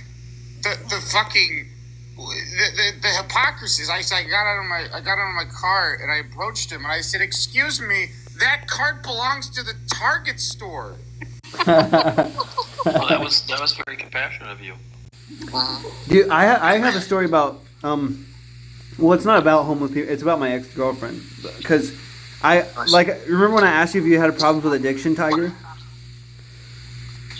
the fucking, the hypocrisies. I got out of my car, and I approached him, and I said, "Excuse me, that cart belongs to the Target store." Well, that was very compassionate of you. Dude, I have a story about well, it's not about homeless people. It's about my ex-girlfriend. Because remember when I asked you if you had problems with addiction, Tiger?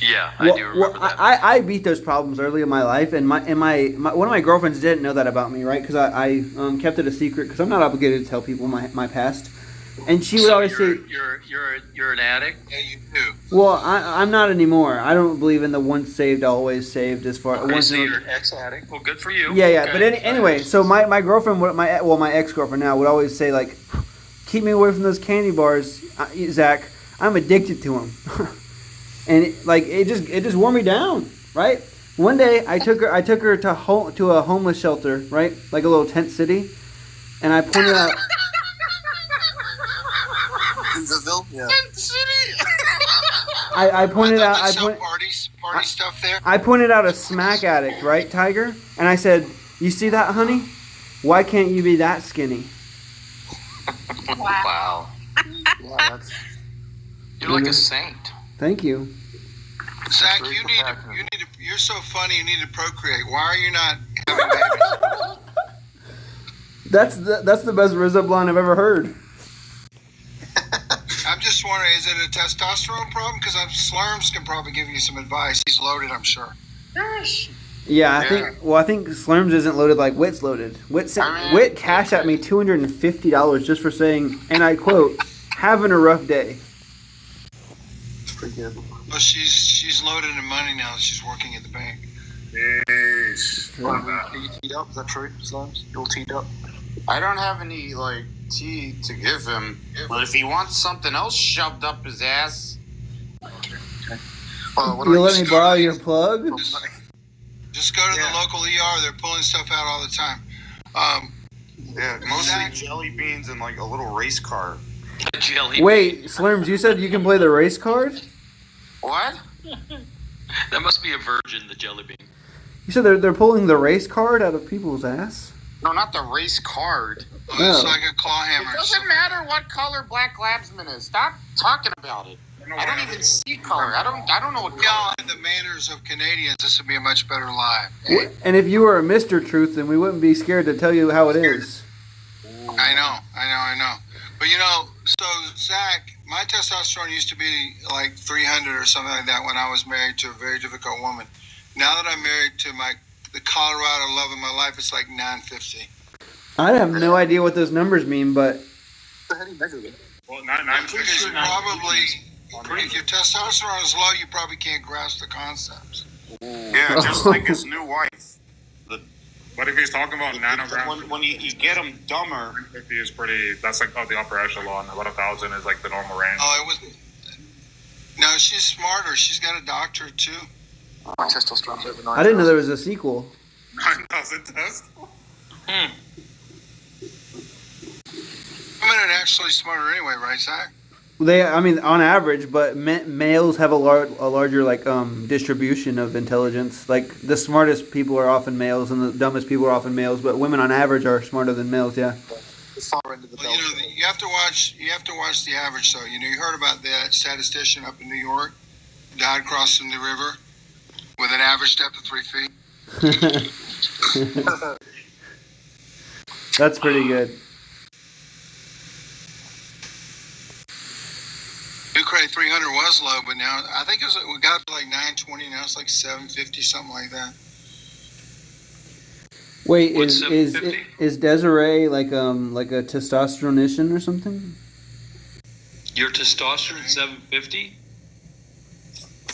Yeah, I do remember that. I beat those problems early in my life, and my one of my girlfriends didn't know that about me, right? Because I kept it a secret because I'm not obligated to tell people my past. And she would always say, "You're an addict." Yeah, you do. Well, I'm not anymore. I don't believe in the once saved, always saved. As far so you're an ex-addict. Well, good for you. Yeah. Okay. But anyway, so my girlfriend, my ex-girlfriend now would always say like, "Keep me away from those candy bars, Zach. I'm addicted to them." And it just wore me down, right? One day I took her to a homeless shelter, right, like a little tent city, and I pointed out. Yeah. I pointed out. Party stuff there. I pointed out a smack addict, right, Tiger? And I said, "You see that, honey? Why can't you be that skinny?" Wow. You're like a saint. Thank you. Zach, you're so funny. You need to procreate. Why are you not having babies? That's the best Rizzo blonde I've ever heard. I'm just wondering, is it a testosterone problem? Because Slurms can probably give you some advice. He's loaded, I'm sure. Gosh. Yeah, I think Slurms isn't loaded like Wit's loaded. Wit cashed at me $250 just for saying, and I quote, "having a rough day." It's pretty good. Well, she's loaded in money now. She's working at the bank. Are you teed up? Is that true, Slurms? You're all teed up? I don't have any like tea to give him, but if he wants something else shoved up his ass, you let me borrow your plug? Just go to the local ER. They're pulling stuff out all the time. Yeah, mostly jelly beans and like a little race car. Wait, Slurms, you said you can play the race card? What? That must be a virgin, the jelly bean. You said they're pulling the race card out of people's ass? No, not the race card. It's like a claw hammer. It doesn't matter what color Black Labsman is. Stop talking about it. I don't even see color. I don't know what color. Y'all have the manners of Canadians. This would be a much better live. And if you were a Mr. Truth, then we wouldn't be scared to tell you how it is. I know. But so Zach, my testosterone used to be like 300 or something like that when I was married to a very difficult woman. Now that I'm married to the Colorado love of my life, it's like 950. I have no idea what those numbers mean, but... Well, I'm pretty sure probably... If your testosterone is low, you probably can't grasp the concepts. Yeah, just like his new wife. But if he's talking about nanograms, when you get him dumber, 50 is pretty. That's like the upper echelon. About 1,000 is like the normal range. Oh, it was. No, she's smarter. She's got a doctorate too. My testosterone's over 9,000. I didn't know there was a sequel. 9,000 test. Women are actually smarter anyway, right, Zach? On average, but males have a larger distribution of intelligence. Like the smartest people are often males, and the dumbest people are often males. But women, on average, are smarter than males. Yeah. The far end of the belt. You have to watch. You have to watch the average. So you heard about that statistician up in New York died crossing the river with an average depth of 3 feet. That's pretty good. Ukraine 300 was low, but now I think we got up to like 920. Now it's like 750, something like that. Wait, is Desiree like a testosteronician or something? Your testosterone 750?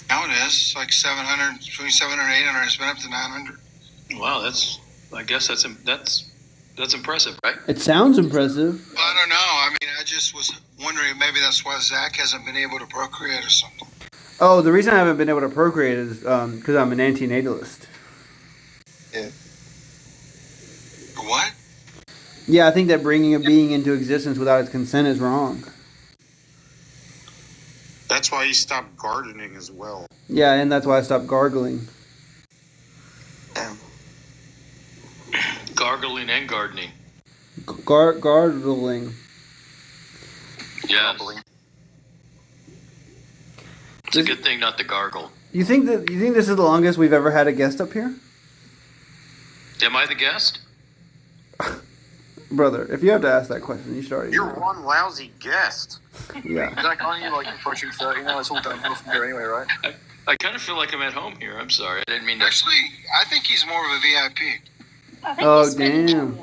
Now it is. It's like 700, between 700 and 800. It's been up to 900. Wow, I guess that's impressive, right? It sounds impressive. Well, I don't know. I mean, I just was wondering maybe that's why Zach hasn't been able to procreate or something. Oh, the reason I haven't been able to procreate is because I'm an antinatalist. Yeah. What? Yeah, I think that bringing a being into existence without its consent is wrong. That's why he stopped gardening as well. Yeah, and that's why I stopped gargling. Gargling and gardening. Gargling. Yeah. It's a good thing not to gargle. You think this is the longest we've ever had a guest up here? Am I the guest? Brother, if you have to ask that question, you should already You're know. one lousy guest. Yeah. Zach, aren't you like approaching 30 now? It's all downhill from here anyway, right? I kind of feel like I'm at home here. I'm sorry. I didn't mean to. Actually, I think he's more of a VIP. Oh, damn.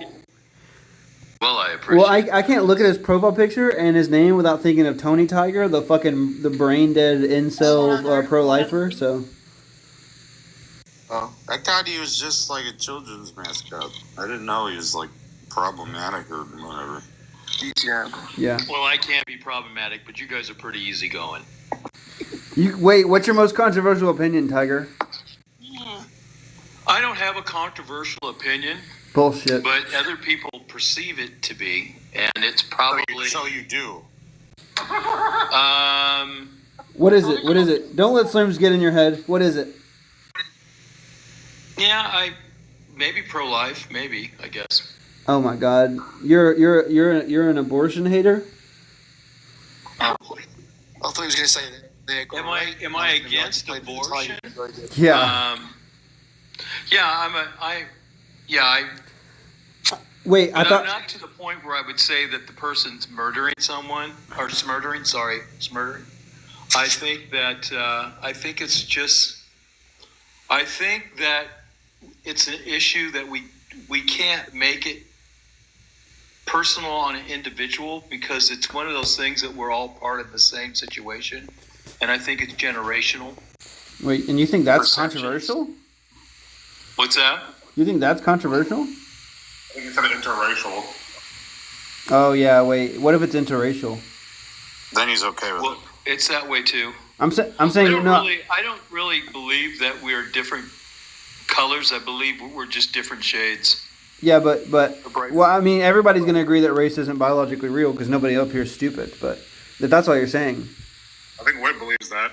Well, I appreciate Well, I can't look at his profile picture and his name without thinking of Tony Tiger, the brain dead incel pro-lifer, so. Oh, I thought he was just like a children's mascot. I didn't know he was like problematic or whatever. Yeah. Well, I can't be problematic, but you guys are pretty easygoing. Wait, what's your most controversial opinion, Tiger? I don't have a controversial opinion. Bullshit. But other people perceive it to be, and it's probably... So you do. What is it? What is it? Don't let Slims get in your head. What is it? Yeah, maybe pro-life, maybe, I guess. Oh my God, you're an abortion hater. I thought he was going to say that. Am I against abortion? Yeah. Wait, I thought. I'm not to the point where I would say that the person's murdering someone or smothering. Smothering. I think that I think that it's an issue that we can't make it personal on an individual because it's one of those things that we're all part of the same situation, and I think it's generational. Wait, and you think that's controversial? What's that? You think that's controversial? I think you said interracial. Oh yeah, wait. What if it's interracial? Then he's okay with it. It's that way too. I'm saying I don't really believe that we're different colors. I believe we're just different shades. Yeah, but well, I mean, everybody's gonna agree that race isn't biologically real because nobody up here is stupid. But if that's all you're saying. I think Whit believes that.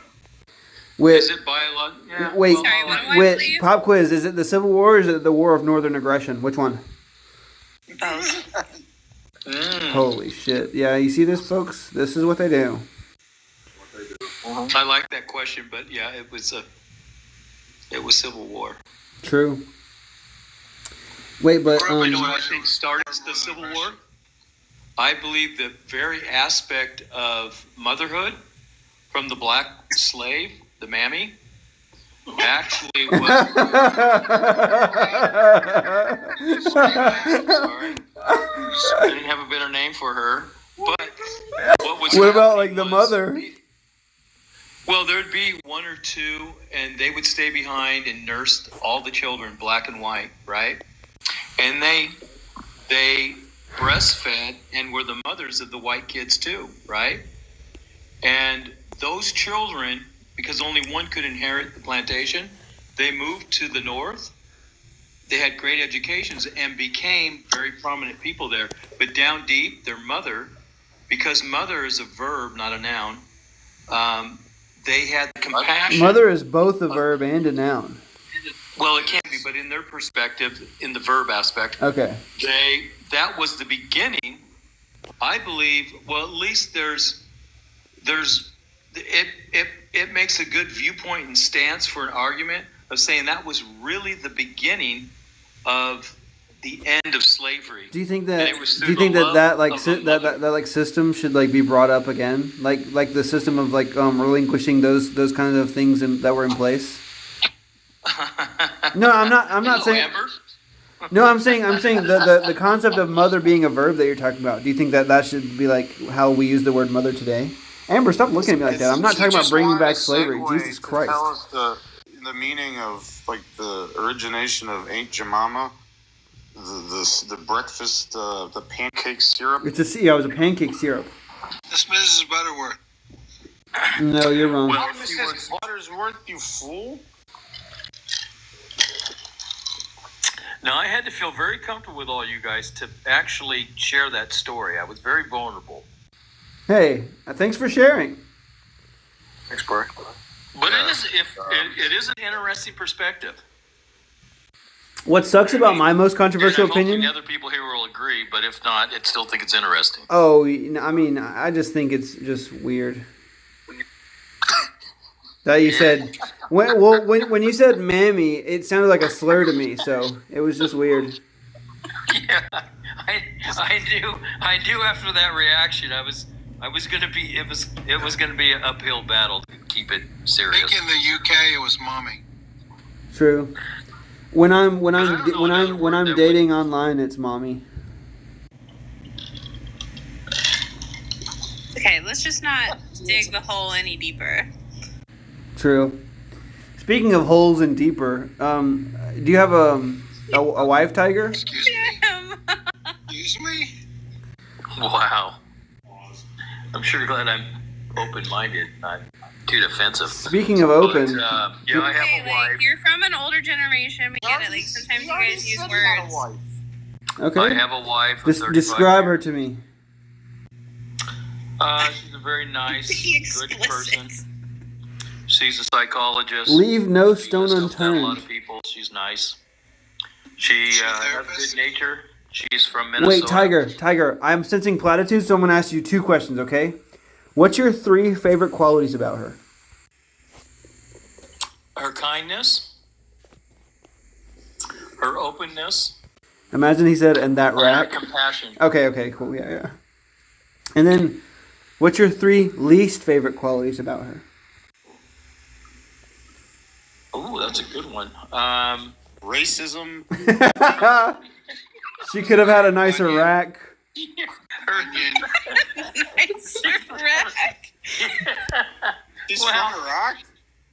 Is it biological? Yeah. Wait, Sorry, pop quiz. Is it the Civil War or is it the War of Northern Aggression? Which one? Both. Holy shit! Yeah, you see this, folks? This is what they do. I like that question, but yeah, it was Civil War. True. Wait, but you know what I think started the Civil War? I believe the very aspect of motherhood from the black slave, the mammy, actually was. Sorry, I didn't have a better name for her. But what about like the mother? Well, there'd be one or two, and they would stay behind and nurse all the children, black and white, right? And they breastfed and were the mothers of the white kids too, right? And those children, because only one could inherit the plantation, they moved to the north. They had great educations and became very prominent people there. But down deep, their mother, because mother is a verb, not a noun, they had compassion. Mother is both a verb and a noun. Well, it can be, but in their perspective, in the verb aspect, okay, that was the beginning. I believe. Well, at least it makes a good viewpoint and stance for an argument of saying that was really the beginning of the end of slavery. Do you think that? Do you think that system should like be brought up again, like the system of like relinquishing those kinds of things that were in place? No, I'm not saying. Amber. No, I'm saying the concept of mother being a verb that you're talking about. Do you think that should be like how we use the word mother today? Amber, stop looking at me like that. I'm not talking about bringing back slavery. Jesus Christ. Tell us the meaning of like the origination of Aunt Jemima, the breakfast, the pancake syrup. It was a pancake syrup. That's Mrs. Butterworth. No, you're wrong. Well, Mrs. Buttersworth, you fool. Now, I had to feel very comfortable with all you guys to actually share that story. I was very vulnerable. Hey, thanks for sharing. Thanks, Barry. But it is an interesting perspective. What sucks about my most controversial opinion? Other people here will agree, but if not, I still think it's interesting. Oh, I mean, I just think it's just weird. That you said, when you said "mammy," it sounded like a slur to me, so it was just weird. Yeah, I knew after that reaction, I was gonna be it was gonna be an uphill battle to keep it serious. I think in the UK it was mommy. True. When I'm dating online, it's mommy. Okay, let's just not dig the hole any deeper. True. Speaking of holes and deeper, do you have a wife, Tiger? Excuse me. Excuse me. Wow. I'm sure glad I'm open-minded, not too defensive. Speaking of open, but, I have a wife. You're from an older generation. We get it. Like sometimes you guys use words. Okay. I have a wife. Describe her to me. She's a very nice, good person. She's a psychologist. Leave no stone A lot unturned. of people. She's nice. She has good nature. She's from Minnesota. Wait, Tiger, I'm sensing platitudes, so I'm going to ask you 2 questions, okay? What's your 3 favorite qualities about her? Her kindness. Her openness. Imagine he said, and that rack. Her compassion. Okay, cool, yeah. And then, what's your 3 least favorite qualities about her? Ooh, that's a good one. Racism. She could have had a nicer rack. Nicer rack. She's from Iraq.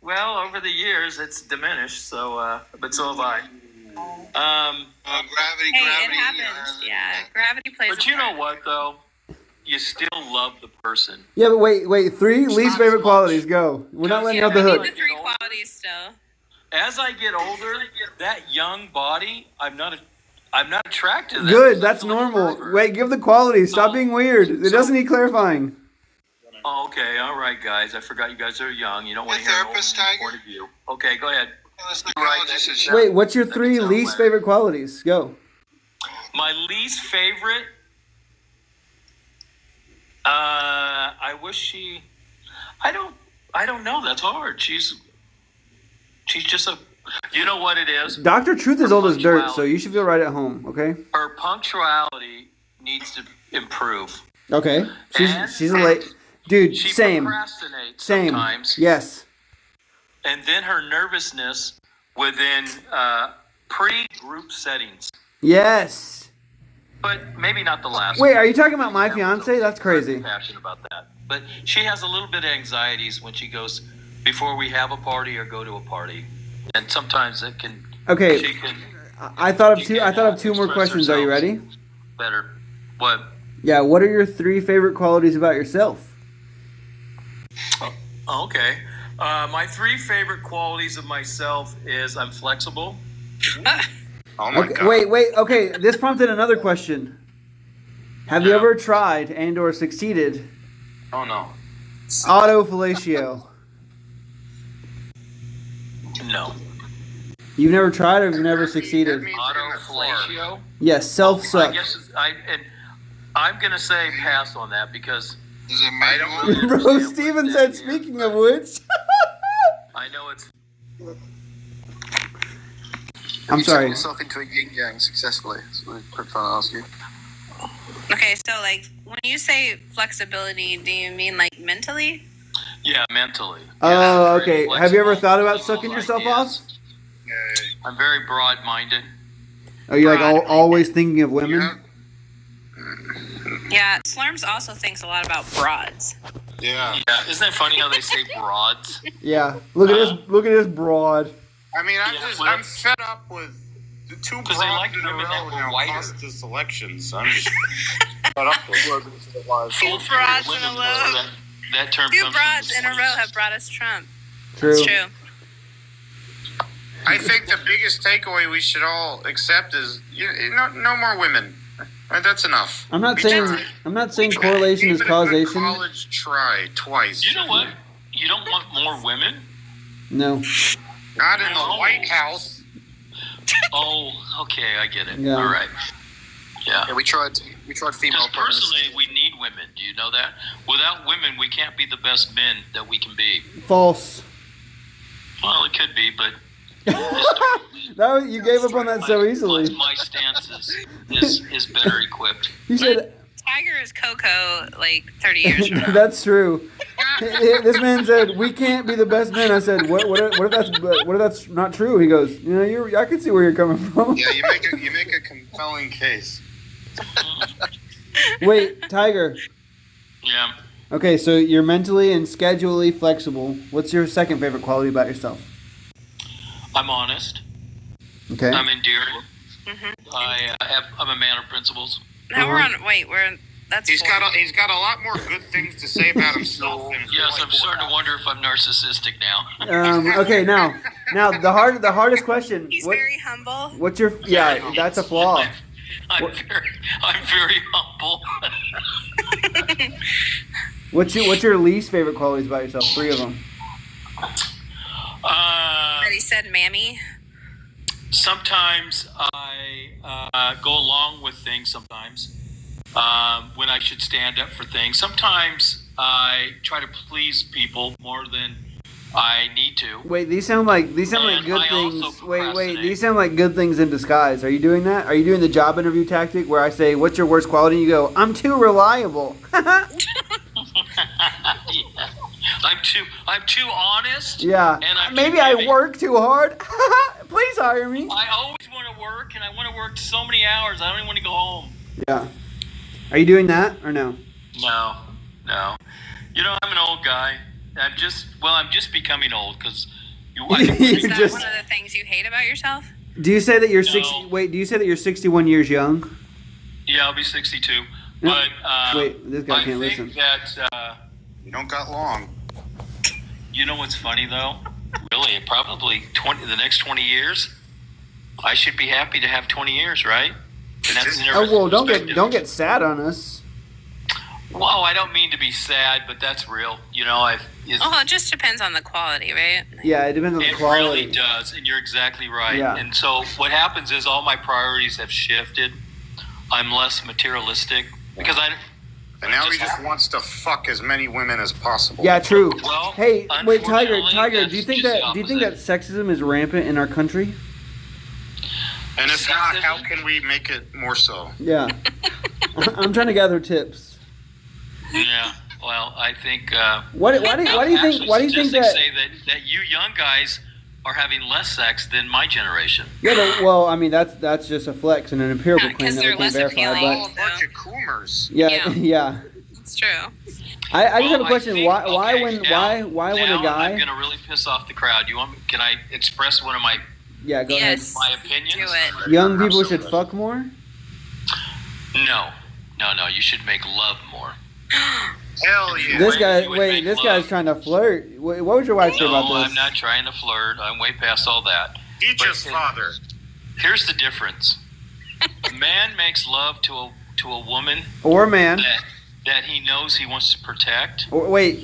Well, over the years, it's diminished. So, but so have I. Gravity. It happens. Yeah, gravity plays. But you know what, though? You still love the person. Yeah, but wait. 3 least favorite qualities. Go. We're not letting you off the hook. The 3 qualities still. As I get older, that young body, I'm not attracted to that. Good. That's normal. Wait, give the qualities. Stop being weird. It doesn't need clarifying. Oh, okay, all right, guys. I forgot you guys are young. You don't want to hear an old man's point of view. Okay, go ahead. Wait, what's your 3 least favorite qualities? Go. My least favorite. I wish she. I don't know. That's hard. She's just a. You know what it is? Dr. Truth is old as dirt, so you should feel right at home. Okay. Her punctuality needs to improve. Okay. She's a late dude. She Same. procrastinates Same. sometimes. Yes. And then her nervousness within pre-group settings. Yes. But maybe not the last. Wait, are you talking about my fiance? That's crazy. I'm passionate about that. But she has a little bit of anxieties when she goes before we have a party or go to a party, and sometimes it can. Okay. She can, I thought of 2 more questions. Are you ready? better. What? Yeah. What are your 3 favorite qualities about yourself? Okay. My 3 favorite qualities of myself is I'm flexible. Oh my Okay, God. wait. Okay, this prompted another question. Have you ever tried and/or succeeded? Oh no. Autofellatio. No. You've never tried or you've never succeeded? Autofellatio? Yes, self-suck. I guess I'm gonna say pass on that because I don't really Bro, understand Steven what said, that is. speaking of which. I know it's. I'm sorry. Turn yourself into a yin yang successfully. That's what I'm trying to ask you. Okay, so like when you say flexibility, do you mean like mentally? Yeah, mentally. Oh, Yeah, okay. very Have you ever flexible, thought about all sucking yourself ideas. off? I'm very broad-minded. Are you like always thinking of women? Yeah, Slurms also thinks a lot about broads. Yeah. Yeah, isn't it funny how they say broads? Yeah. Look at this broad. I mean, I'm fed up with the 2 Because they like broads in a women that row were now whiter. cost the selections. I'm just fed up with it. 2 broads in a row. That term 2 comes broads from in the a row have brought us Trump. True. That's true. I think the biggest takeaway we should all accept is no more women. Right, that's enough. I'm not saying correlation is causation. College try twice. You know what? You don't want more women? No. Not in the White House. Oh, okay, I get it. Yeah. All right. Yeah. Yeah, we tried female Because personally, we need women. Do you know that? Without women, we can't be the best men that we can be. False. Well, it could be, but You gave up on that so easily. my stance is better equipped. You said Tiger is Coco like 30 years from now. that's true. This man said we can't be the best men. I said what if that's not true? He goes, I can see where you're coming from. Yeah, you make a compelling case. Wait, Tiger. Yeah. Okay, so you're mentally and schedulally flexible. What's your second favorite quality about yourself? I'm honest. Okay. I'm endearing. I'm a man of principles. Now that's He's got a lot more good things to say about himself. Yes, I'm starting to wonder if I'm narcissistic now. Okay, now the hardest question. He's very humble. What's your that's a flaw. I'm very humble. What's your least favorite qualities about yourself? 3 of them. That he said, "Mammy." Sometimes I go along with things. Sometimes when I should stand up for things. Sometimes I try to please people more than I need to. Wait, these sound like good things. Wait, these sound like good things in disguise. Are you doing that? Are you doing the job interview tactic where I say, "What's your worst quality?" and you go, "I'm too reliable." Yeah. I'm too honest. Yeah. And maybe I work too hard. Please hire me. I always want to work, and I want to work so many hours. I don't even want to go home. Yeah. Are you doing that or no? No. I'm an old guy. I'm just becoming old because Is that one of the things you hate about yourself? Do you say that you're 60? Wait, do you say that you're 61 years young? Yeah, I'll be 62. But wait, this guy can't listen. That you don't got long. You know what's funny though? Really, probably the next 20 years, I should be happy to have 20 years, right? And that's well, don't get sad on us. Well, I don't mean to be sad, but that's real. You know, it just depends on the quality, right? Yeah, it depends on the quality. It really does, and you're exactly right. Yeah. And so what happens is all my priorities have shifted. I'm less materialistic because And now he just wants to fuck as many women as possible. Yeah, true. Well, hey, wait, Tiger, unfortunately, do you think that sexism is rampant in our country? And if not, how can we make it more so? Yeah. I'm trying to gather tips. Yeah. Well, I think. Why do you think that? Say that you young guys are having less sex than my generation. Yeah, well, I mean that's just a flex and an empirical claim that we can't verify. All a bunch of coomers. Yeah. It's true. I just have a question. Why when a guy? I'm gonna really piss off the crowd. Can I express one of my? Yeah, go ahead. My opinions. Do it. Young people should fuck more? No. You should make love more. Hell yeah. This guy's trying to flirt. What would your wife say about this? No, I'm not trying to flirt. I'm way past all that. He just father. Here's the difference. A man makes love to a woman or a man that he knows he wants to protect. Wait,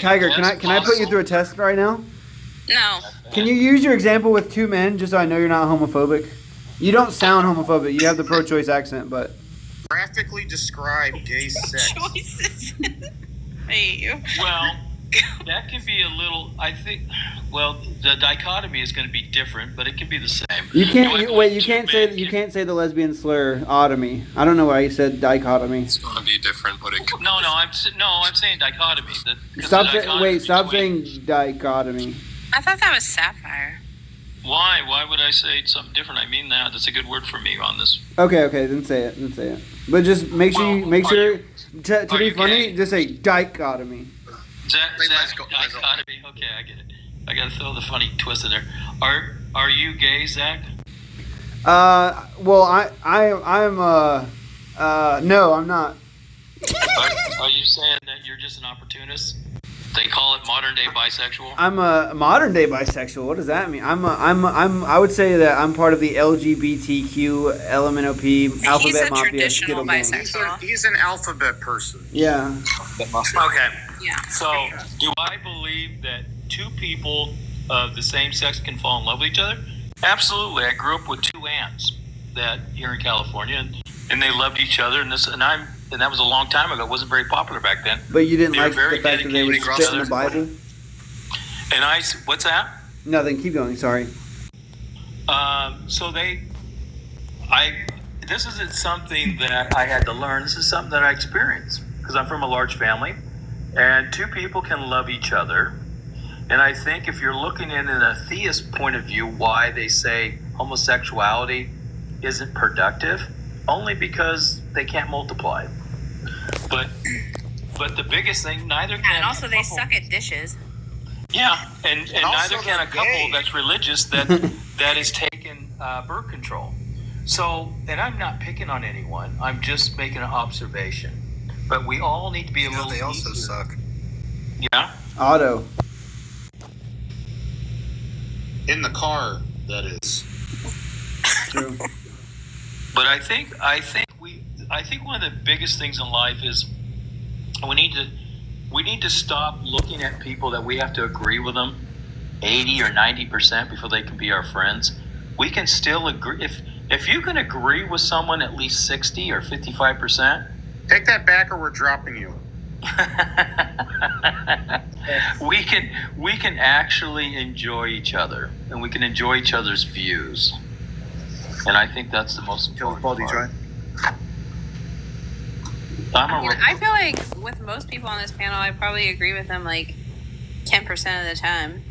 Tiger, can I put you through a test right now? No. Can you use your example with two men just so I know you're not homophobic? You don't sound homophobic. You have the pro-choice accent, but graphically describe gay sex. Choices. I hate you. Well, that can be a little. I think. Well, the dichotomy is going to be different, but it can be the same. You can't say the lesbian slur otomy. I don't know why you said dichotomy. It's going to be different, but it. No, I'm saying dichotomy. Stop saying dichotomy. I thought that was sapphire. Why? Why would I say something different? I mean that. That's a good word for me on this. Okay, then say it. But just make sure to be funny, just say dichotomy. Dichotomy. Okay, I get it. I gotta throw the funny twist in there. Are you gay, Zach? Well, I'm no, I'm not. Are you saying that you're just an opportunist? They call it modern day bisexual. I'm a modern day bisexual. What does that mean? I would say that I'm part of the LGBTQ LMNOP alphabet mafia. He's an alphabet person. Yeah. Okay. Yeah. So, do I believe that two people of the same sex can fall in love with each other? Absolutely. I grew up with two aunts that here in California, and they loved each other, and that was a long time ago. It wasn't very popular back then. But you didn't like the fact that they would spit in the Bible? And what's that? Nothing. Keep going. Sorry. This isn't something that I had to learn. This is something that I experienced because I'm from a large family, and two people can love each other. And I think if you're looking in a theist point of view, why they say homosexuality isn't productive, only because they can't multiply. But the biggest thing, neither can. And also, they suck at dishes. Yeah, and neither can a couple that's religious that is taking birth control. So, and I'm not picking on anyone. I'm just making an observation. But we all need to be a little. They also suck. Yeah. Auto. In the car, that is. True. But I think one of the biggest things in life is we need to stop looking at people that we have to agree with them 80 or 90% before they can be our friends. We can still agree if you can agree with someone at least 60 or 55%. Take that back, or we're dropping you. we can actually enjoy each other, and we can enjoy each other's views. And I think that's the most important part. I feel like with most people on this panel, I probably agree with them like 10% of the time.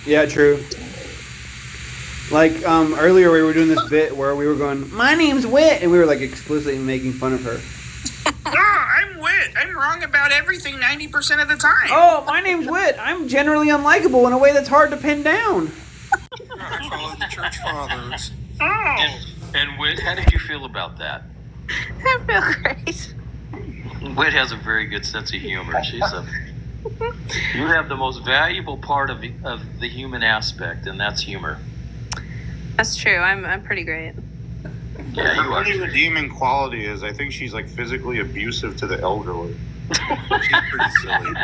Yeah, true. Like earlier, we were doing this bit where we were going, "My name's Wit," and we were like explicitly making fun of her. I'm Wit. I'm wrong about everything 90% of the time. Oh, my name's Wit. I'm generally unlikable in a way that's hard to pin down. I follow the church fathers. And Whit, how did you feel about that? I feel great. Whit has a very good sense of humor. You have the most valuable part of the human aspect, and that's humor. That's true. I'm pretty great. Yeah, you are. The only redeeming quality is I think she's like physically abusive to the elderly. She's pretty silly.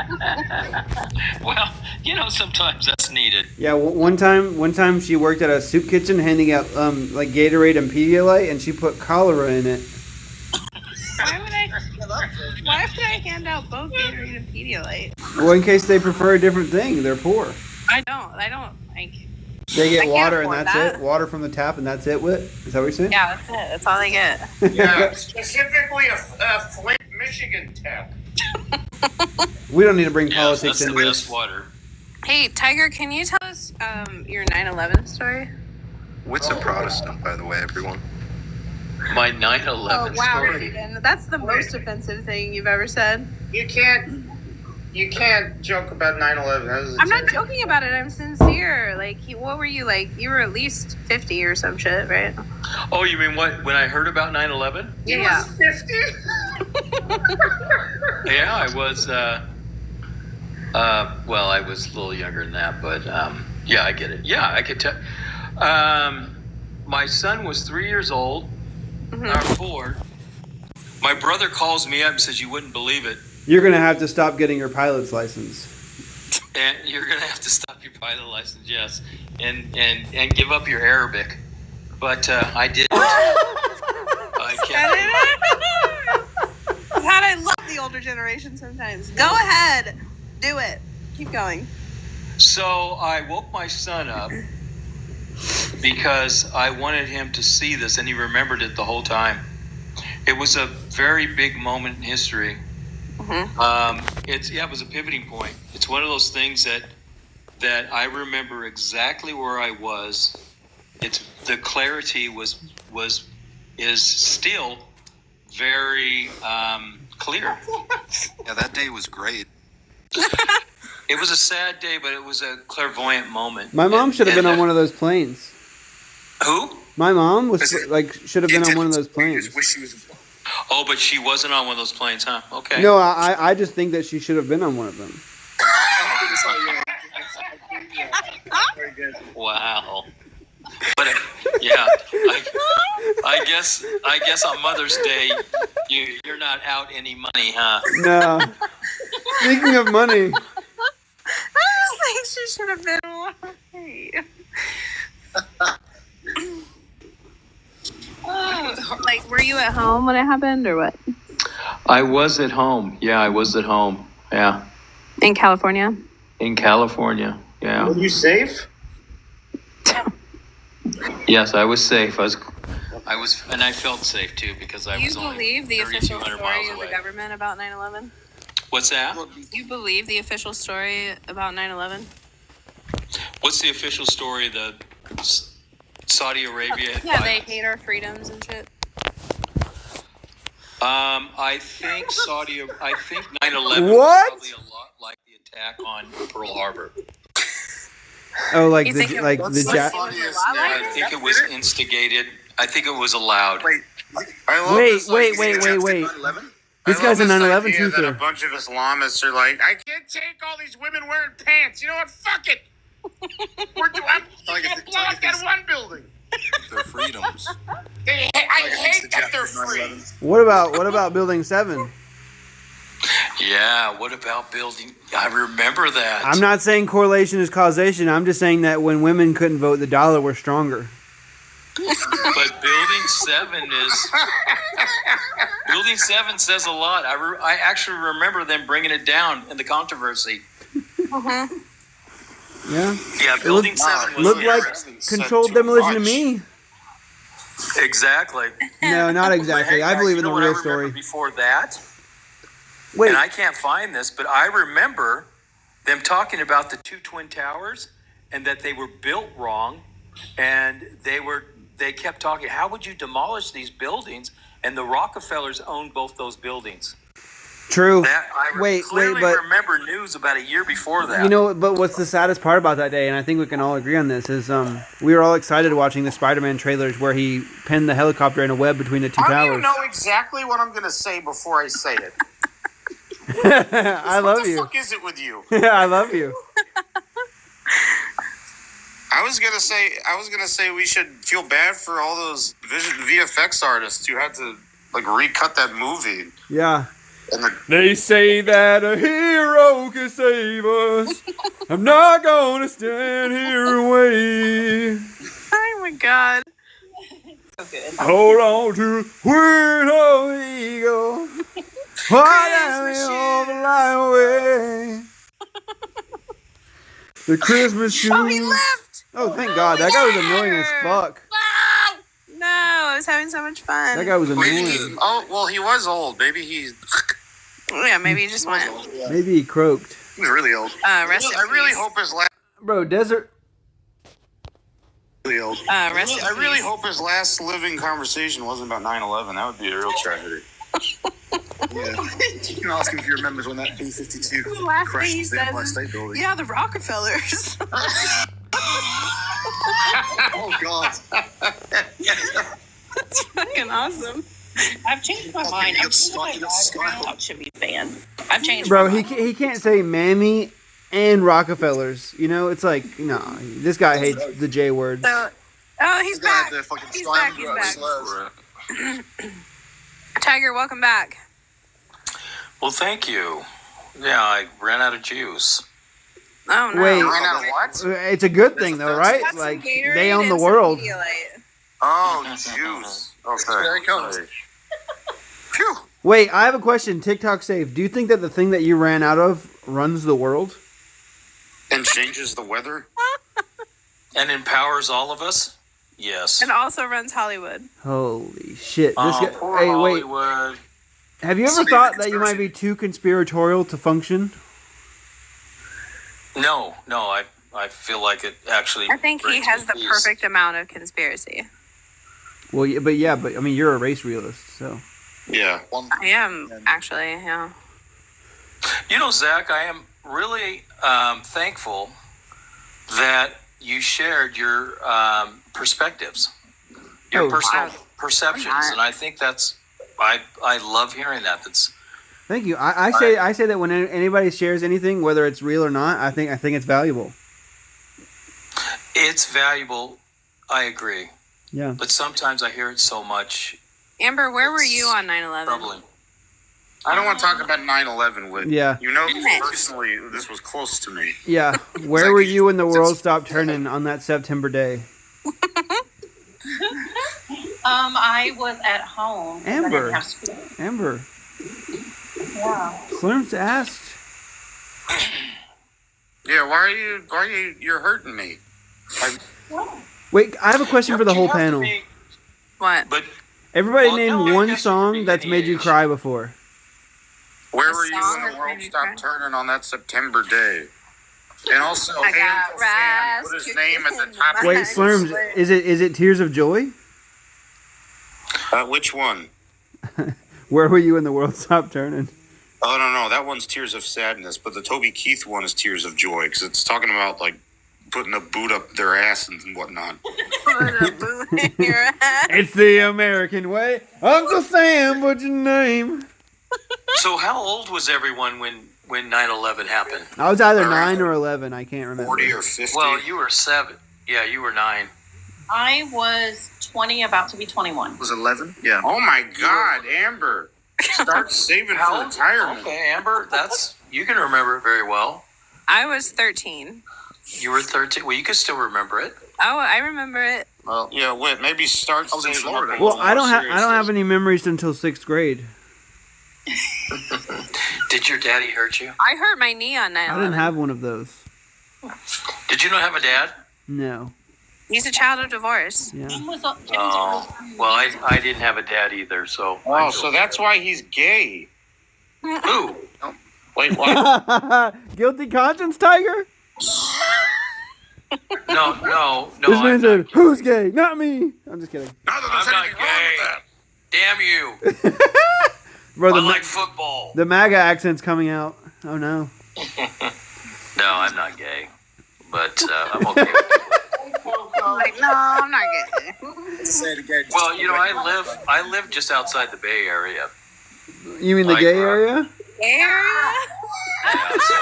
Well, sometimes that's needed. Yeah, one time she worked at a soup kitchen handing out like Gatorade and Pedialyte, and she put cholera in it. Why would I hand out both Gatorade and Pedialyte? Well, in case they prefer a different thing, they're poor. I don't like. They get I can't water and afford that's that. it. Water from the tap and that's it. Whit? Is that what you're saying? Yeah, that's it. That's all they get. Yeah, specifically a Flint, Michigan tap. We don't need to bring politics into the this. best water. Hey, Tiger, can you tell us your 9/11 story? Whit's a Protestant, by the way, everyone. My 9/11 story. Steven. That's the most offensive thing you've ever said. You can't joke about 9/11. I'm not joking about it. I'm sincere. Like, what were you like? You were at least 50 or some shit, right? Oh, you mean what? When I heard about 9/11? Yeah. 50? Yeah, I was. Well, I was a little younger than that, but yeah, I get it. Yeah, I could tell. My son was 3 years old, or 4. My brother calls me up and says, "You wouldn't believe it." You're gonna have to stop getting your pilot's license. And you're gonna have to stop your pilot license, yes, and give up your Arabic. But I didn't. I kept. God, I love the older generation sometimes. Go ahead. Do it. Keep going. So I woke my son up because I wanted him to see this, and he remembered it the whole time. It was a very big moment in history. It was a pivoting point. It's one of those things that I remember exactly where I was. The clarity is still very clear. Yeah, that day was great. It was a sad day, but it was a clairvoyant moment. My mom should have been on one of those planes. Who? My mom was should have been on one of those planes. Oh, but she wasn't on one of those planes, huh? Okay. No, I just think that she should have been on one of them. Very good. Wow. But yeah, I guess on Mother's Day you're not out any money, huh? No. Speaking of money, I just think she should have been alive. Like, were you at home when it happened, or what? I was at home. Yeah, I was at home. Yeah. In California? In California, yeah. Were you safe? Yes, I was safe. I was, and I felt safe too because I Do you was only believe the official 3,200 story miles of the away. government about 9/11? What's that? Do you believe the official story about 9/11? What's the official story? The Saudi Arabia. Yeah, they hate our freedoms and shit. I think 9/11 What? was probably a lot like the attack on Pearl Harbor. oh, I think it was instigated. I think it was allowed. Wait. This guy's a 9/11 That a truther. bunch of Islamists are like, I can't take all these women wearing pants. You know what? Fuck it. I'm gonna blow up that one building. Their freedoms. I hate that they're free. What about Building 7? Yeah, what about building? I remember that. I'm not saying correlation is causation. I'm just saying that when women couldn't vote, the dollar was stronger. But Building 7 says a lot. I actually remember them bringing it down in the controversy. Yeah. Yeah, Building 7 was looked like controlled demolition to me. Exactly. No, not exactly. I believe in the real I story. before that? Wait. And I can't find this, but I remember them talking about the two twin towers and that they were built wrong, and they kept talking, how would you demolish these buildings? And the Rockefellers owned both those buildings. True. That I clearly remember news about a year before that. You know, but what's the saddest part about that day, and I think we can all agree on this, is we were all excited watching the Spider-Man trailers where he pinned the helicopter in a web between the two How towers. do you know exactly what I'm going to say before I say it? I love you. What the fuck is it with you? I love you. I was gonna say we should feel bad for all those VFX artists who had to like recut that movie. Yeah. And They say that a hero can save us. I'm not gonna stand here and wait. Oh my god. So good. Hold on to wing of the eagle. Why all the light away? The Christmas shoes. Oh, he left! Oh, thank God. That guy was annoying as fuck. No, I was having so much fun. That guy was annoying. He was old. Maybe he's. Yeah, maybe he just went. Maybe he croaked. He was really old. Rest in I really peace. hope his last. Bro, Desert. Really old. Rest in I really peace. hope his last living conversation wasn't about 9/11. That would be a real tragedy. Yeah. You can ask him if he remembers when that B-52 The last thing crashed he into the Empire says State is, Building. yeah, the Rockefellers. Oh, God. That's fucking awesome. I've changed my mind. I'm thinking that should be banned. I've changed Bro, my he mind. he can't say Mammy and Rockefellers. You know, it's like, no, this guy hates the J word. So, he's back. He's back. Tiger, welcome back. Well, thank you. Yeah, I ran out of juice. Oh no. Wait, Ran out of what? it's a good thing though, right? Got some Like, Gatorade they own the and some world. Pedialyte. Oh, juice. Okay. There it comes. Phew. Wait, I have a question. TikTok safe. Do you think that the thing that you ran out of runs the world? And changes the weather. And empowers all of us? Yes. And also runs Hollywood. Holy shit! This Oh, guy. poor Hey, wait. Hollywood. Have you ever thought that you might be too conspiratorial to function? No, I feel like it actually. I think he brings has me the peace. perfect amount of conspiracy. Well, but I mean, you're a race realist, so. Yeah. I am, actually, yeah. You know, Zach, I am really thankful that you shared your perspectives, your personal perceptions, and I think that's I love hearing that. That's Thank you. I say that when anybody shares anything, whether it's real or not, I think it's valuable. it's valuable. I agree, Yeah. but sometimes I hear it so much. Amber, where were you on 9/11? Troubling. I don't want to talk about 9/11 with. Yeah. You know, personally, this was close to me. Yeah. Where were you when the world stopped turning on that September day? I was at home. 'cause I Amber. didn't have school. Amber. Yeah. Slurms asked. Yeah. Why are you're hurting me? Wait, I have a question for the whole panel. What? But Everybody Well, name no, I one guess song you're that's made you cry before. Where A were you song when that the world made you stopped turning on that September day? And also, I hey, got Uncle Sam, put his name at the top. Wait, Slurms, is it Tears of Joy? Which one? Where were you when the world stopped turning? Oh no, that one's Tears of Sadness, but the Toby Keith one is Tears of Joy because it's talking about like putting a boot up their ass and whatnot. It's the American way. Uncle Sam, what's your name? so, how old was everyone when 9/11 happened? I was either 9 or 11. I can't remember. 40 or 50. Well, you were 7. Yeah, you were 9. I was 20, about to be 21. Was 11? Yeah. Oh my God, Amber! Start saving How for old? retirement. Okay, Amber, you can remember it very well. I was 13. You were 13. Well, you can still remember it. Oh, I remember it. Well, yeah, wait, maybe start I was in saving Florida. up a Well, little I don't more have any memories until 6th grade. Did your daddy hurt you? I hurt my knee on 9/11. I didn't have one of those. Did you not have a dad? No. He's a child of divorce. Yeah. Oh, well, I didn't have a dad either, so. Oh, so that's why he's gay. Who? Wait, what? Guilty conscience, Tiger? No. This man said, who's gay? Not me. I'm just kidding. I'm not gay. Damn you. Bro, I like football. The MAGA accent's coming out. Oh no. No, I'm not gay, but I'm okay with it. Like, no, I'm not gay. Say it again. Well, you know, I live just outside the Bay Area. You mean the gay area? Area? Yeah, so,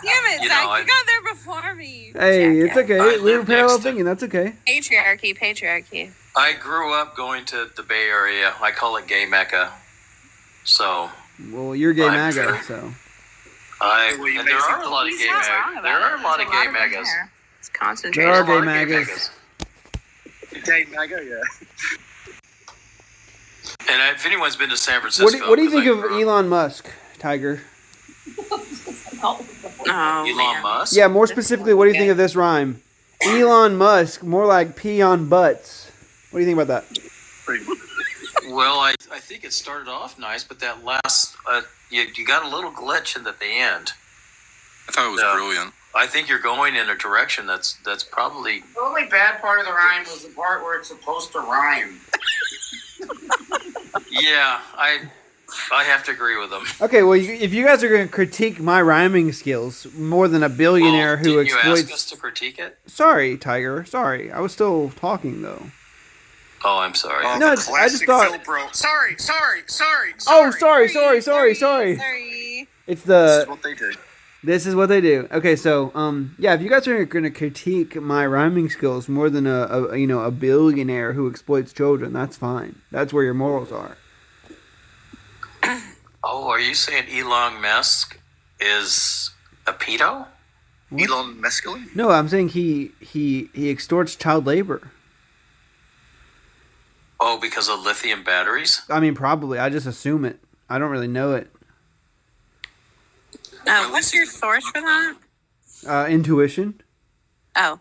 Damn it, You Zach, know, you got there before me. Hey, it's okay. We were lived parallel next to- thinking. That's okay. Patriarchy. I grew up going to the Bay Area. I call it gay Mecca. So Well, you're gay I'm MAGA, sure. so. and there are a lot of gay Megas. There are a lot of gay Megas. It's concentrated. There are There's a gay lot of MAGAs. Gay MAGA, yeah. And if anyone's been to San Francisco, What do you think of because Elon Musk, Tiger? Elon Musk? Yeah, more specifically, what do you think of this rhyme? Elon Musk, more like pee on butts. What do you think about that? Well, I think it started off nice, but that last you got a little glitch in at the end. I thought it was brilliant. I think you're going in a direction that's probably. The only bad part of the rhyme was the part where it's supposed to rhyme. Yeah, I have to agree with them. Okay, well, if you guys are going to critique my rhyming skills more than a billionaire who Didn't you exploits... ask us to critique it? Sorry, Tiger. Sorry. I was still talking, though. Oh, I'm sorry. No, I just thought... Sorry. Oh, sorry. It's the... This is what they do. This is what they do. Okay, so yeah, if you guys are going to critique my rhyming skills more than a billionaire who exploits children, that's fine. That's where your morals are. Oh, are you saying Elon Musk is a pedo? What? Elon Mescaline? No, I'm saying he extorts child labor. Oh, because of lithium batteries? I mean, probably. I just assume it. I don't really know it. What's your source for that? Intuition. Oh.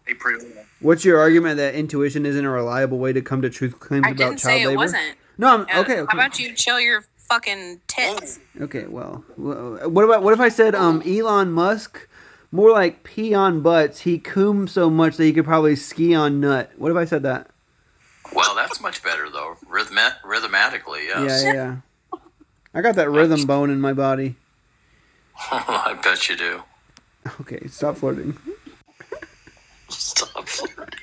What's your argument that intuition isn't a reliable way to come to truth claims I about didn't child say labor? it wasn't. No, I'm okay. How about you chill your fucking tits? Okay, well, what if I said Elon Musk, more like pee on butts. He cooms so much that he could probably ski on nut. What if I said that? Well, that's much better though. Rhythmatically, yes. Yeah. I got that rhythm bone in my body. I bet you do. Okay, stop flirting. Stop flirting.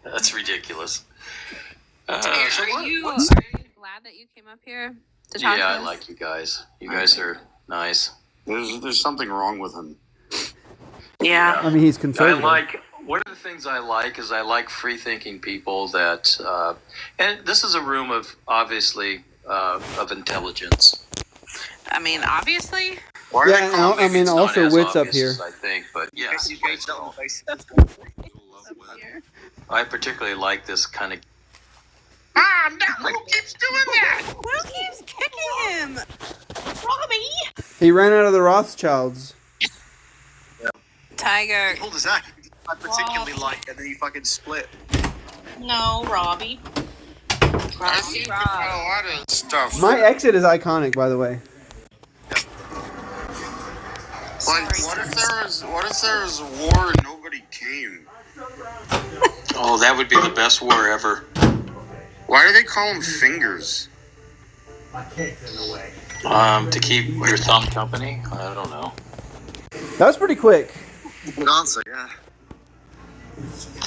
That's ridiculous. Are you glad that you came up here to talk to Yeah, us? I like you guys. You guys are nice. There's something wrong with him. Yeah. I mean, he's conservative. One of the things I like is I like free-thinking people that, and this is a room of, obviously, of intelligence. I mean, obviously. Yeah, I mean, It's also not as Wit's up obvious here. as I think, but yes. I particularly like this kind of. No, who keeps doing that? Who keeps kicking him? Robbie! He ran out of the Rothschilds. Tiger. Told Zach I particularly like, and then he fucking split. No, Robbie. I see a lot of stuff. My exit is iconic, by the way. Like, what if there was a war and nobody came? Oh, that would be the best war ever. Why do they call them fingers? To keep your thumb company? I don't know. That was pretty quick. Good answer, yeah.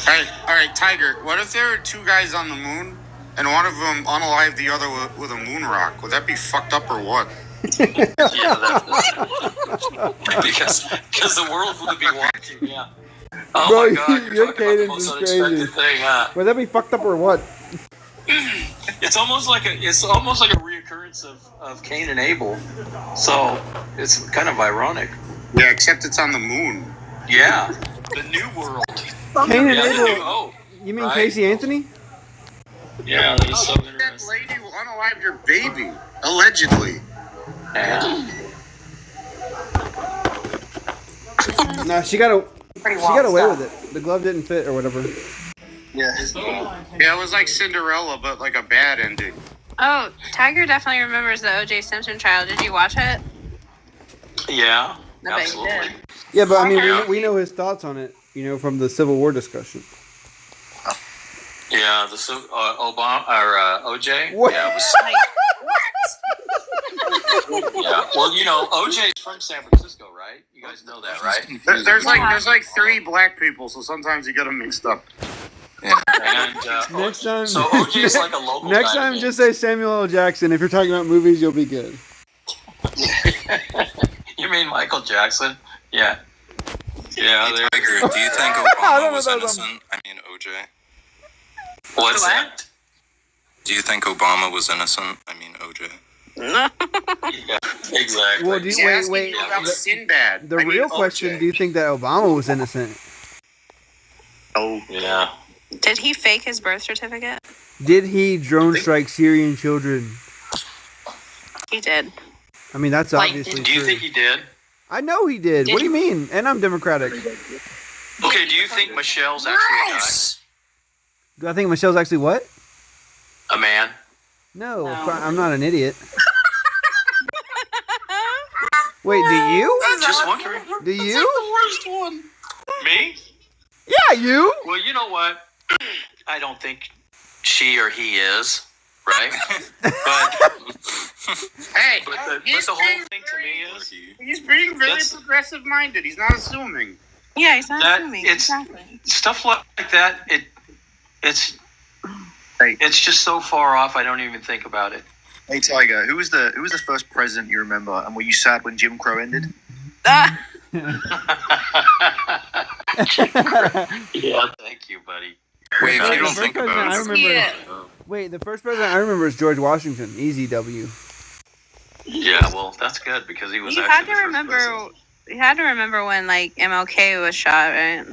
All right, Tiger. What if there were two guys on the moon and one of them unalived the other with a moon rock? Would that be fucked up or what? Yeah, because the world would be watching. Yeah. Oh Bro, my God, your you're talking about the cadence most is unexpected crazy. thing, huh? Would that be fucked up or what? It's almost like a reoccurrence of Cain and Abel. So it's kind of ironic. Yeah, except it's on the moon. Yeah, the new world. Cain and Yeah, the Abel. new hope. You mean right? Casey Anthony? Yeah, that is so That interesting. lady who unalived your baby, allegedly. Yeah. Nah, she got away with it. The glove didn't fit or whatever. Yeah. Yeah, it was like Cinderella, but like a bad ending. Oh, Tiger definitely remembers the O.J. Simpson trial. Did you watch it? Yeah, I bet you absolutely. did. Yeah, but I mean, we know his thoughts on it. You know, from the Civil War discussion. Yeah, Yeah, the Obama or OJ. What? Yeah, it was. Yeah. Well, OJ's from San Francisco, right? You guys know that, right? There's like 3 black people, so sometimes you get them mixed up. Yeah. And Next time, so OJ's like a local. Next guy time, just say Samuel L. Jackson. If you're talking about movies, you'll be good. You mean Michael Jackson? Yeah. Yeah. Hey, Tiger, do you think Obama was innocent? I mean, OJ. What's that? Do you think Obama was innocent? I mean, OJ. Yeah, exactly. Well, wait. About Sinbad. The real question: do you think that Obama was innocent? Oh, yeah. Did he fake his birth certificate? Did he drone strike Syrian children? He did. I mean, that's obviously Do you true. think he did? I know he did. What do you mean? And I'm Democratic. Okay, do you think Michelle's actually a guy? Do I think Michelle's actually what? A man? No, I'm not an idiot. Wait, do you? Just wondering. Do you? the worst one. Me? Yeah, you. Well, you know what? I don't think she or he is, right? But Hey, but the whole thing to me is he's being very progressive minded. He's not assuming. Yeah, he's not that assuming. it's Exactly. stuff like that. It's just so far off. I don't even think about it. Hey Tiger, who was the first president you remember, and were you sad when Jim Crow ended? Yeah, thank you, buddy. Wait, if you The don't first think president about I it. remember. Wait, the first president I remember is George Washington. Easy W. Yeah, well, that's good because he was You actually had to the first remember. president. You had to remember when MLK was shot, right?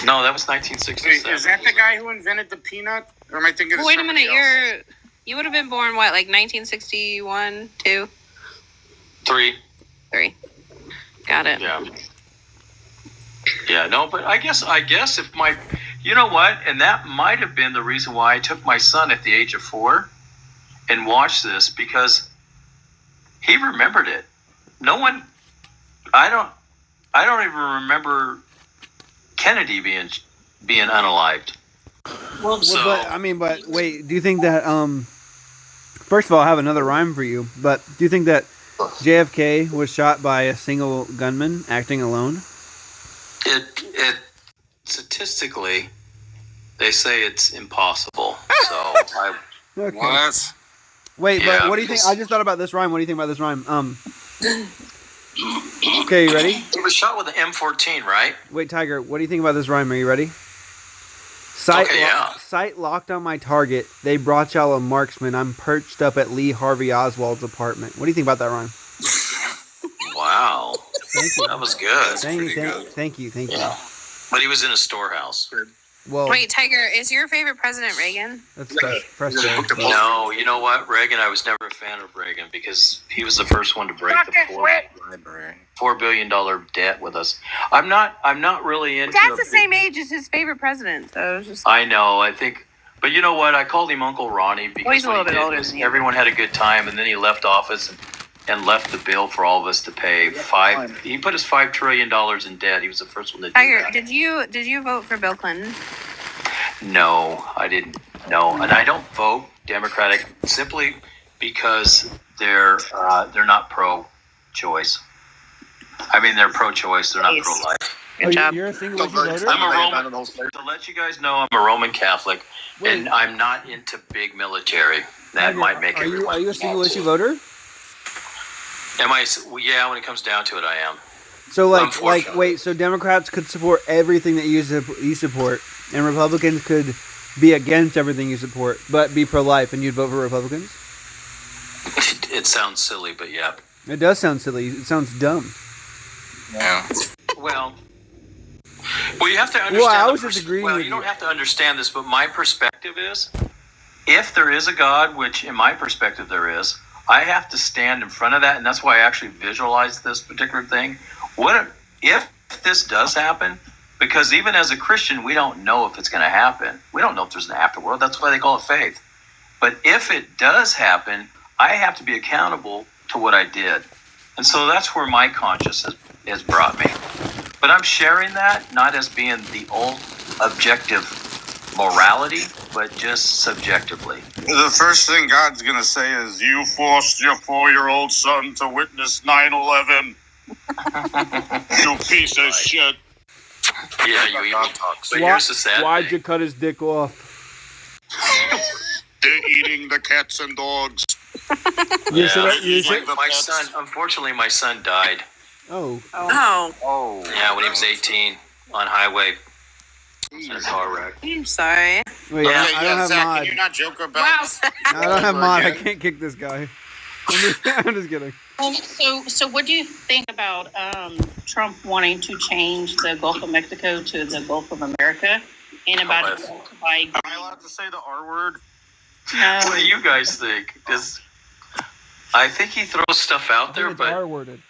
No, that was 1967. Wait, is that the guy who invented the peanut? Or am I thinking of Wait a somebody minute, else? you would have been born what, like 1961, 2, 3? 3. Got it. Yeah. Yeah, no, but I guess if you know what, and that might have been the reason why I took my son at the age of 4 and watched this because he remembered it. No one, I don't even remember Kennedy being unalived. Well, but wait, do you think that first of all, I have another rhyme for you, but do you think that JFK was shot by a single gunman acting alone? It statistically, they say it's impossible. So Okay. What? Wait, Yeah, but what do you think? I just thought about this rhyme. What do you think about this rhyme? Okay, you ready? He was shot with an M14, right? Wait, Tiger, what do you think about this rhyme? Are you ready? Sight locked on my target. They brought y'all a marksman. I'm perched up at Lee Harvey Oswald's apartment. What do you think about that rhyme? Wow. Thank you. That was good. Thank you. Yeah. But he was in a storehouse. Well, Wait, Tiger, is your favorite president Reagan? That's frustrating. No, you know what, Reagan? I was never a fan of Reagan because he was the first one to break the $4 billion debt with us. I'm not really into. Dad's the same age as his favorite president, so it's just. I know. I think, but you know what? I called him Uncle Ronnie because he's a little bit older than you. Everyone had a good time, and then he left office and left the bill for all of us to pay. He put us $5 trillion in debt. He was the first one to do Tiger, that. did you vote for Bill Clinton? No, I didn't. No, and I don't vote Democratic simply because they're not pro-choice. I mean, they're pro-choice. They're not pro-life. Good job. You're a single issue voter? I'm a Roman. To let you guys know, I'm a Roman Catholic, and I'm not into big military. That might make it. Are you a single issue voter? Am I? Well, yeah, when it comes down to it, I am. So so Democrats could support everything that you support, and Republicans could be against everything you support, but be pro-life, and you'd vote for Republicans? It sounds silly, but yeah. It does sound silly. It sounds dumb. Yeah. Well, you have to understand. Well, I was just agreeing with you don't have to understand this, but my perspective is, if there is a God, which in my perspective there is, I have to stand in front of that, and that's why I actually visualize this particular thing. What if this does happen? Because even as a Christian, we don't know if it's going to happen. We don't know if there's an afterworld. That's why they call it faith. But if it does happen, I have to be accountable to what I did. And so that's where my conscience has brought me. But I'm sharing that not as being the old objective morality, but just subjectively. The first thing God's gonna say is, "You forced your 4-year-old son to witness 9/11. You piece of shit." Yeah, you evil. But here's the sad Why'd thing. you cut his dick off? They're eating the cats and dogs. You should. My son, unfortunately, my son died. Oh. Yeah, when he was 18 on highway. In a car wreck. I'm sorry. Wait, I don't have Zach, mod. can you not joke about? Wow. I don't have mod. I can't kick this guy. I'm just kidding. So what do you think about Trump wanting to change the Gulf of Mexico to the Gulf of America and about Am I allowed to say the R word? No. What do you guys think? I think he throws stuff out there, but R-worded.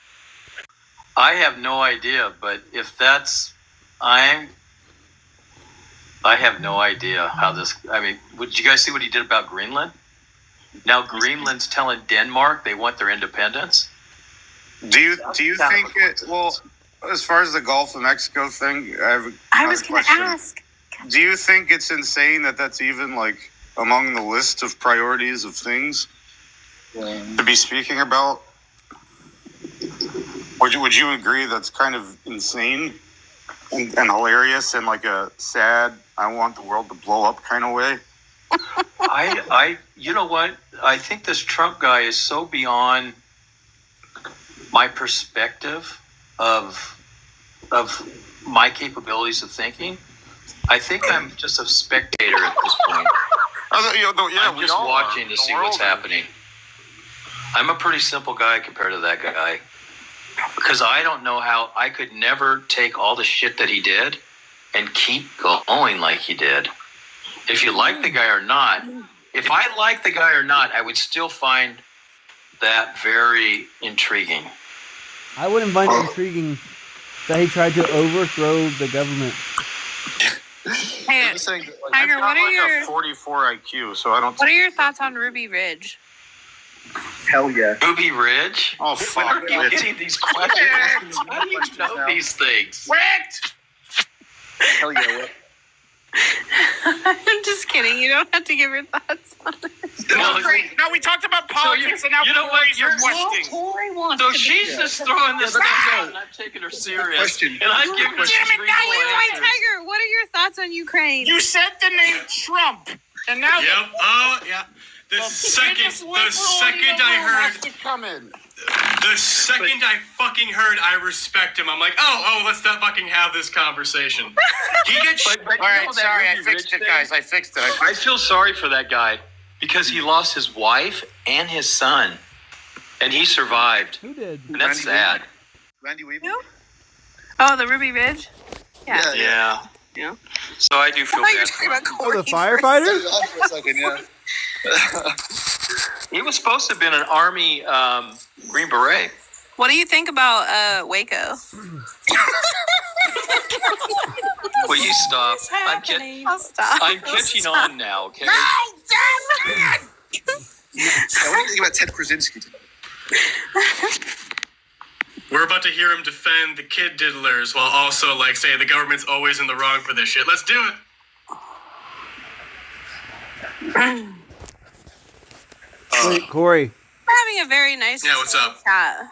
I have no idea. But if that's, I have no idea how this. I mean, did you guys see what he did about Greenland? Now Greenland's telling Denmark they want their independence. Do you think it? Well, as far as the Gulf of Mexico thing, I was going to ask. Do you think it's insane that that's even like among the list of priorities of things to be speaking about? Would you agree that's kind of insane and hilarious and like a sad, I want the world to blow up kind of way? You know what? I think this Trump guy is so beyond my perspective of my capabilities of thinking. I think I'm just a spectator at this point. I'm just watching to see what's happening. I'm a pretty simple guy compared to that guy. Because I don't know how I could never take all the shit that he did and keep going like he did. If you like the guy or not, if I like the guy or not, I would still find that very intriguing. I wouldn't find it intriguing that he tried to overthrow the government. Hey, Tiger, what are your 44 IQ, so I don't. what are your thoughts on Ruby Ridge? Hell yeah. Ruby Ridge? Oh, When are you getting these questions? How do you know these things? Wait! Hell yeah. What? I'm just kidding. You don't have to give your thoughts on it. No, we talked about politics, and now you know what? Corey's You're requesting. Corey wants So to she's just throwing this stuff out, and I'm taking her serious. Question. And I'm giving her some Damn it, now reasonable wait, answers. Tiger. What are your thoughts on Ukraine? You said the name Trump, and now Yep. Oh, yeah. The second I fucking heard, I respect him. I'm like, oh, let's not fucking have this conversation. He gets. All right, sorry, I fixed it, guys. I fixed it. I feel sorry for that guy because he lost his wife and his son, and he survived. Who did? And that's sad. Randy Weaver? Oh, the Ruby Ridge? Yeah. So I do feel I thought you were bad. talking about Oh, Corey. the firefighter? For a second, yeah. He was supposed to have been an Army Green Beret. What do you think about Waco? Will you stop? I'll stop. I'm catching on now, okay? What do you think about Ted Krasinski? We're about to hear him defend the kid diddlers while also like say the government's always in the wrong for this shit. Let's do it. Wait, Corey. We're having a very nice what's up? chat.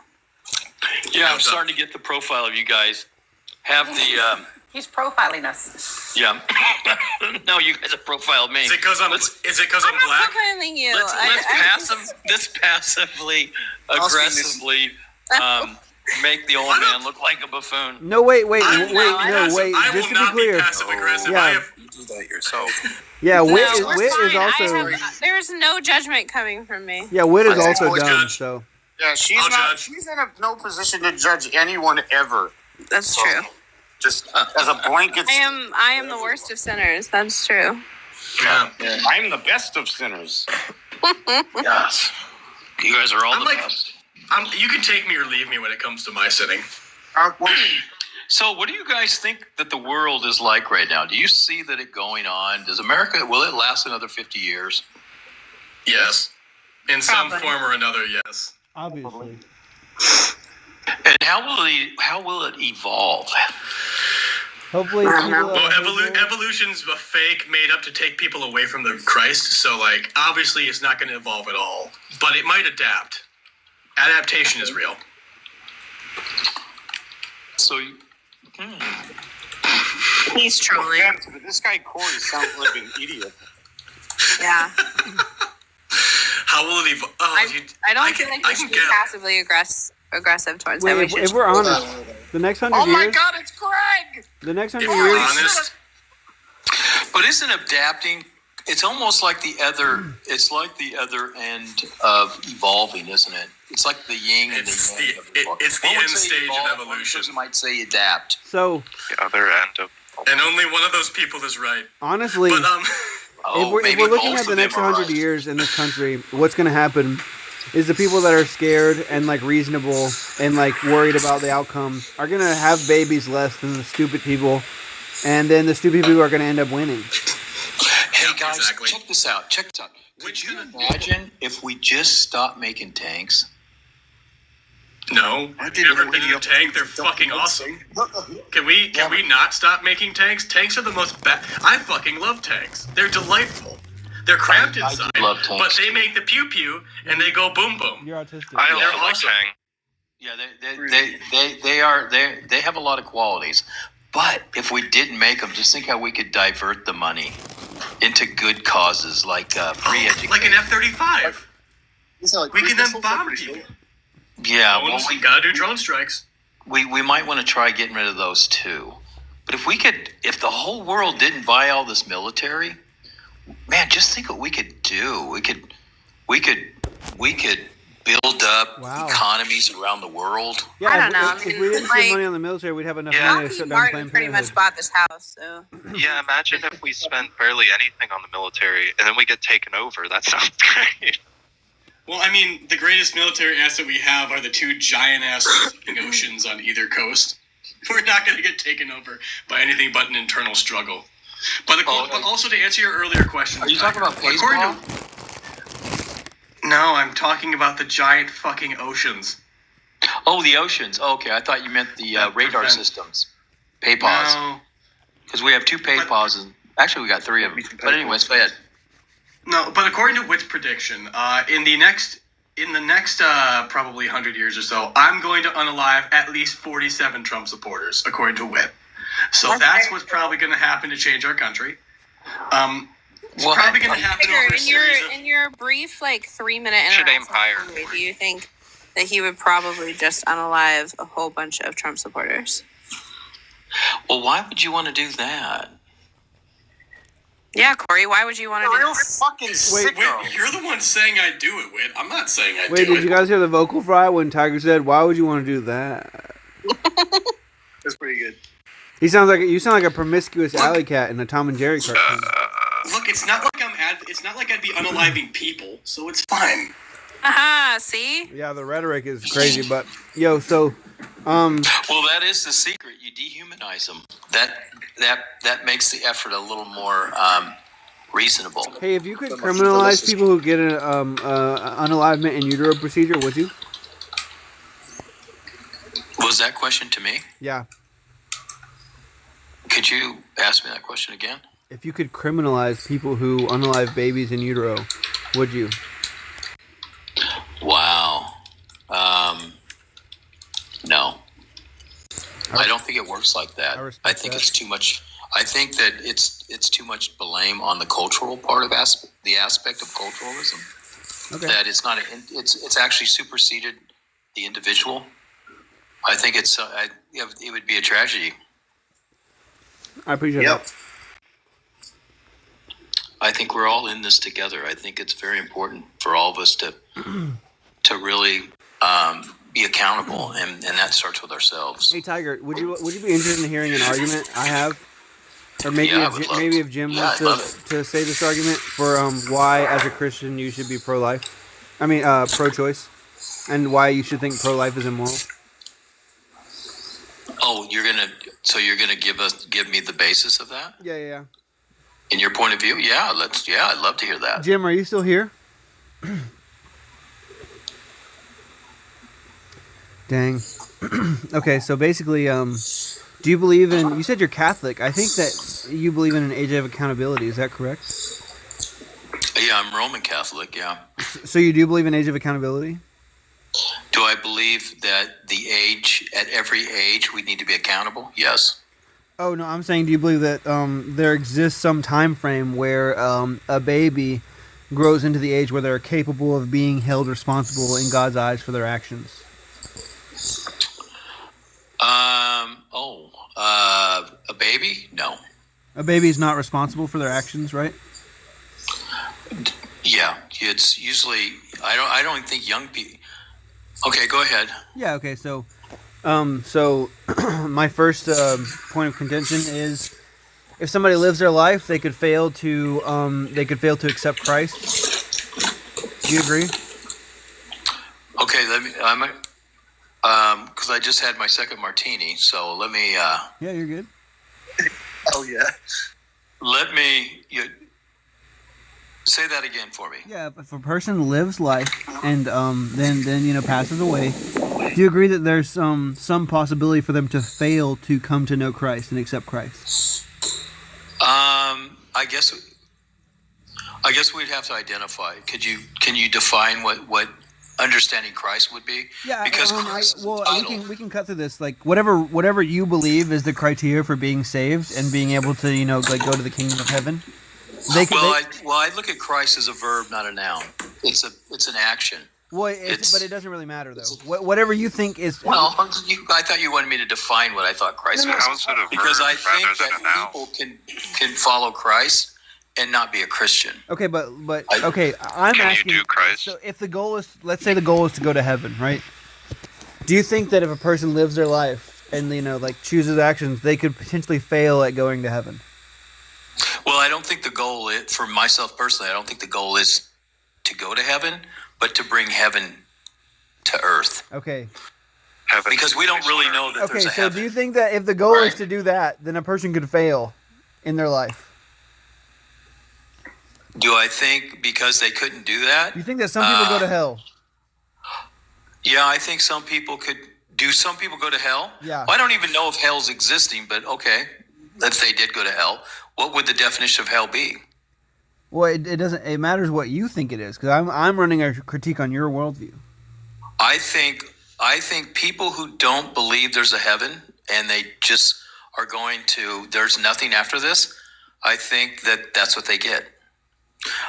Yeah, I'm starting to get the profile of you guys. Have the He's profiling us. yeah. No, you guys have profiled me. Is it because I'm I'm black? not profiling you. Let's passively, aggressively make the old man look like a buffoon. No, wait. I Just will to be not clear. be passive aggressive. Yeah. I have. You do that yourself. Yeah, No, Wit we're is fine. also. There's no judgment coming from me. Yeah, Wit is also I'll dumb. judge. So Yeah, she's I'll not. judge. She's in no position to judge anyone ever. That's true. Just as a blanket. I am the worst of sinners. That's true. Yeah. I'm the best of sinners. Yes. You guys are all I'm the like- best. You can take me or leave me when it comes to my sitting. So, what do you guys think that the world is like right now? Do you see that it going on? Does America, will it last another 50 years? Yes. In some Probably. form or another, yes. obviously. And how will it evolve? Hopefully, evolution's a fake made up to take people away from the Christ. So, like, obviously, it's not going to evolve at all. But it might adapt. Adaptation is real. So, He's trolling. But this guy Corey sounds like an idiot. Yeah. How will it evolve? I don't feel like we should be passively aggressive towards him. If we're honest, the next 100 years. Oh my God, it's Greg! The next 100 If years. we're honest. but isn't adapting? It's almost like the other. It's like the other end of evolving, isn't it? It's like the yin and the yang. It's the end stage of evolution. One might say adapt. So the other end of. And only one of those people is right. Honestly, but, if we're looking at the next 100 years in this country, what's going to happen is the people that are scared and like reasonable and like worried about the outcome are going to have babies less than the stupid people, and then the stupid people are going to end up winning. Hey guys, check this out. Could you imagine if we just stopped making tanks? No, I've never been in a tank. They're fucking awesome. Can we not stop making tanks? Tanks are the most I fucking love tanks. They're delightful. They're cramped inside, but they make the pew pew and they go boom boom. You're autistic. I They're like awesome. Yeah, they have a lot of qualities. But if we didn't make them, just think how we could divert the money into good causes like free education, like an F-35. We can then bomb people. Yeah, well, we gotta do drone strikes. We might want to try getting rid of those too. But if the whole world didn't buy all this military, man, just think what we could do. We could build up economies around the world. Yeah, I don't know. If we didn't spend money on the military, we'd have enough money to shut down Martin Planned pretty Parenthood. much bought this house, so. Yeah, imagine if we spent barely anything on the military and then we get taken over. That sounds great. Well, I mean, the greatest military asset we have are the two giant-ass oceans on either coast. We're not going to get taken over by anything but an internal struggle. But also to answer your earlier question, are you talking about baseball? No, I'm talking about the giant fucking oceans. Oh, the oceans. Oh, okay, I thought you meant the radar systems. PayPaws. No. Because we have two PayPaws, and actually we got three of them. But anyways, go ahead. No, but according to Witt's prediction, in the next probably 100 years or so, I'm going to unalive at least 47 Trump supporters, according to Witt. So that's what's probably going to happen to change our country. It's probably going to happen over a series of... In your brief, 3-minute interaction, do you think that he would probably just unalive a whole bunch of Trump supporters? Well, why would you want to do that? Yeah, Corey, why would you want to do this? Fucking Wait, you're the one saying I do it, Whit. I'm not saying I do it. Wait, did you guys hear the vocal fry when Tiger said, "Why would you want to do that?" That's pretty good. You sound like a promiscuous alley cat in a Tom and Jerry cartoon. Look, it's not like I'd be unaliving people, so it's fine. Aha, see? Yeah, the rhetoric is crazy, but well, that is the secret. You dehumanize them. That makes the effort a little more reasonable. Hey, if you could criminalize people who get an unalivement in utero procedure, would you? Was that question to me? Yeah. Could you ask me that question again? If you could criminalize people who unalive babies in utero, would you? Wow. No. I don't think it works like that. I think it's too much. I think that it's too much blame on the cultural part of the aspect of culturalism. Okay. That it's not. It's actually superseded the individual. I think it would be a tragedy. I appreciate that. I think we're all in this together. I think it's very important for all of us to really be accountable, and that starts with ourselves. Hey Tiger, would you be interested in hearing an argument I have, or maybe if Jim wants to say this argument for why as a Christian you should be pro-life, pro-choice, and why you should think pro-life is immoral. Oh, you're gonna give me the basis of that? Yeah. In your point of view, I'd love to hear that. Jim, are you still here? Dang. Okay, so basically, Do you believe in? You said you're Catholic. I think that you believe in an age of accountability. Is that correct? Yeah, I'm Roman Catholic. Yeah. So you do believe in age of accountability? Do I believe that at every age we need to be accountable? Yes. Oh no, I'm saying, do you believe that there exists some time frame where a baby grows into the age where they're capable of being held responsible in God's eyes for their actions? A baby? No. A baby is not responsible for their actions, right? Yeah, it's usually I don't think young people. Okay, go ahead. Yeah. Okay. So, my first point of contention is, if somebody lives their life, they could fail to accept Christ. Do you agree? Okay, because I just had my second martini, so let me. Yeah, you're good. Oh yeah. Let me. Say that again for me. Yeah, if a person lives life and then passes away, do you agree that there's some possibility for them to fail to come to know Christ and accept Christ? I guess we'd have to identify. Can you define what understanding Christ would be? Yeah, because we can cut through this. Like whatever you believe is the criteria for being saved and being able to go to the kingdom of heaven. I look at Christ as a verb, not a noun. It's an action. Well, but it doesn't really matter though. Whatever you think is. Well, I thought you wanted me to define what I thought Christ was, because I think that people can follow Christ and not be a Christian. Okay, but okay, I'm asking. You do Christ? So if the goal is, let's say the goal is to go to heaven, right? Do you think that if a person lives their life and chooses actions, they could potentially fail at going to heaven? Well, I don't think the goal is, for myself personally, I don't think the goal is to go to heaven, but to bring heaven to earth. Okay. Heaven. Because we don't really know that there's a heaven. So do you think that if the goal is to do that, then a person could fail in their life? Do I think because they couldn't do that? You think that some people go to hell? Yeah, I think some people could. Do some people go to hell? Yeah. Well, I don't even know if hell's existing, but okay. If they did go to hell, what would the definition of hell be? Well, it doesn't. It matters what you think it is, because I'm running a critique on your worldview. I think people who don't believe there's a heaven and they just are going to, there's nothing after this, I think that's what they get.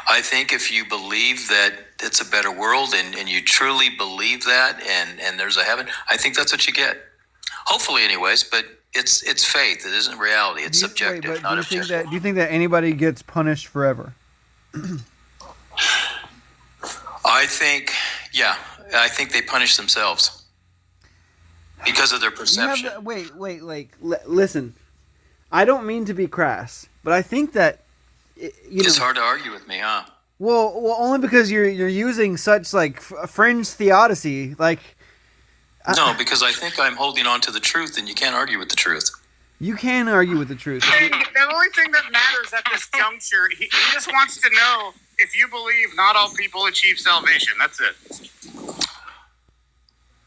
I think if you believe that it's a better world and you truly believe that and there's a heaven, I think that's what you get. Hopefully, anyways, but. It's faith. It isn't reality. It's subjective, not objective. Do you think that anybody gets punished forever? I think they punish themselves because of their perception. Listen. I don't mean to be crass, but I think that it's hard to argue with me, huh? Well, only because you're using such fringe theodicy, No, because I think I'm holding on to the truth, and you can't argue with the truth. You can argue with the truth. The only thing that matters at this juncture, he just wants to know if you believe not all people achieve salvation. That's it.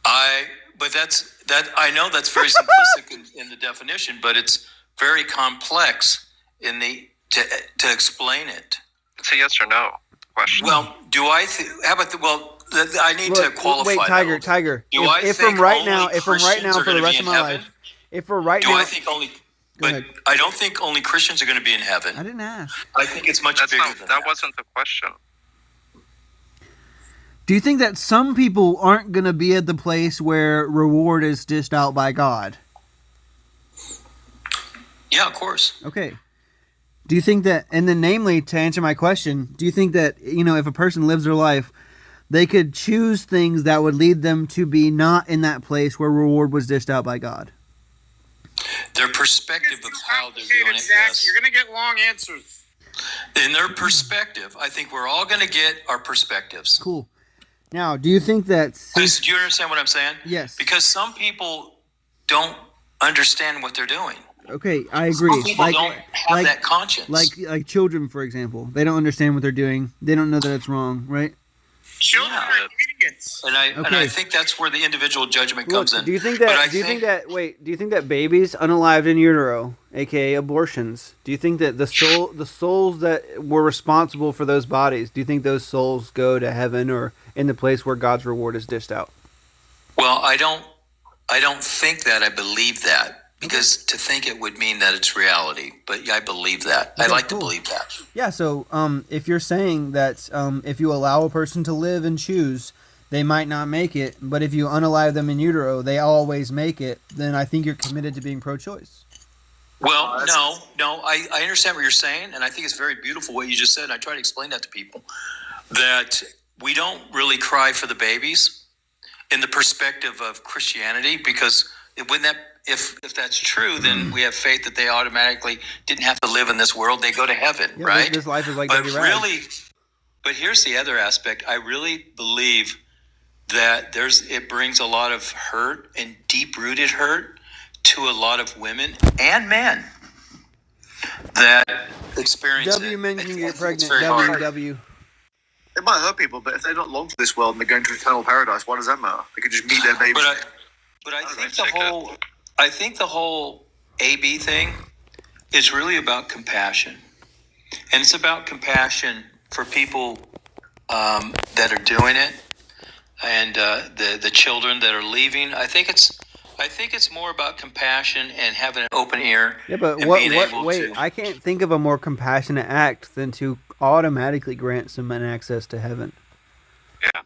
I know that's very simplistic in the definition, but it's very complex to explain it. It's a yes or no question. Well, I need to qualify. Wait, Tiger. If from right now for the rest of my life, I think only? But I don't think only Christians are going to be in heaven. I didn't ask. I think it's much bigger than that. That wasn't the question. Do you think that some people aren't going to be at the place where reward is dished out by God? Yeah, of course. Okay. Do you think that, and then namely, to answer my question, do you think that, if a person lives their life, they could choose things that would lead them to be not in that place where reward was dished out by God? Their perspective of how they're doing it, Zach, yes. You're going to get long answers. In their perspective, I think we're all going to get our perspectives. Cool. Now, do you think that... Do you understand what I'm saying? Yes. Because some people don't understand what they're doing. Okay, I agree. Some people don't have that conscience. Like children, for example. They don't understand what they're doing. They don't know that it's wrong, right? Children are idiots. And I think that's where the individual judgment comes in. Do you think that? Do you think that babies unalived in utero, aka abortions, do you think that the souls that were responsible for those bodies, do you think those souls go to heaven or in the place where God's reward is dished out? Well, I don't think that. I believe that. Because to think it would mean that it's reality, but I believe that. Okay, I like to believe that. Yeah. So, if you're saying that if you allow a person to live and choose, they might not make it, but if you unalive them in utero, they always make it. Then I think you're committed to being pro-choice. Well, no. I understand what you're saying, and I think it's very beautiful what you just said. And I try to explain that to people that we don't really cry for the babies in the perspective of Christianity, because if that's true, then we have faith that they automatically didn't have to live in this world. They go to heaven, right? This life is like but here's the other aspect. I really believe that it brings a lot of hurt and deep-rooted hurt to a lot of women and men that experience W men can get pregnant. W. It might hurt people, but if they're not long for this world and they're going to eternal paradise, why does that matter? They could just meet their baby. But I think the whole AB thing is really about compassion, and it's about compassion for people that are doing it, and the children that are leaving. I think it's more about compassion and having an open ear. Yeah, but I can't think of a more compassionate act than to automatically grant some men access to heaven. Yeah.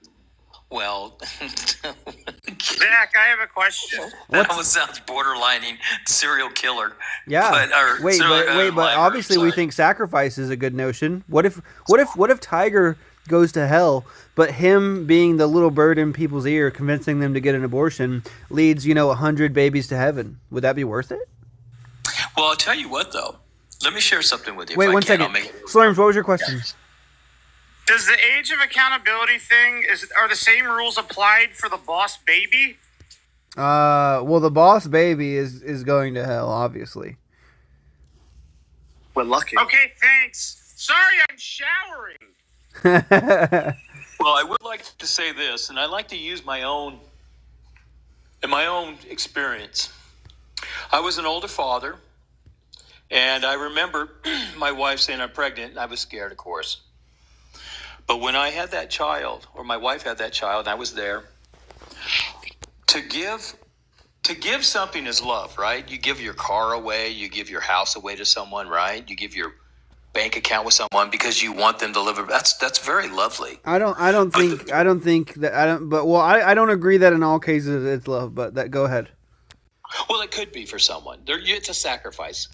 Well, Zach, I have a question. That almost sounds borderlining serial killer. Yeah. But obviously we think sacrifice is a good notion. What if Tiger goes to hell, but him being the little bird in people's ear, convincing them to get an abortion, leads 100 babies to heaven? Would that be worth it? Well, I'll tell you what though. Let me share something with you. Wait, 1 second. Slurms, what was your question? Yeah. Does the age of accountability thing are the same rules applied for the boss baby? Well, the boss baby is going to hell, obviously. We're lucky. Okay, thanks. Sorry, I'm showering. Well, I would like to say this, and I like to use my own experience. I was an older father, and I remember my wife saying I'm pregnant, and I was scared, of course. But when I had that child, or my wife had that child, and I was there, to give something is love, right? You give your car away, you give your house away to someone, right? You give your bank account with someone because you want them to live. That's very lovely. I don't agree that in all cases it's love, but go ahead. Well, it could be for someone. It's a sacrifice.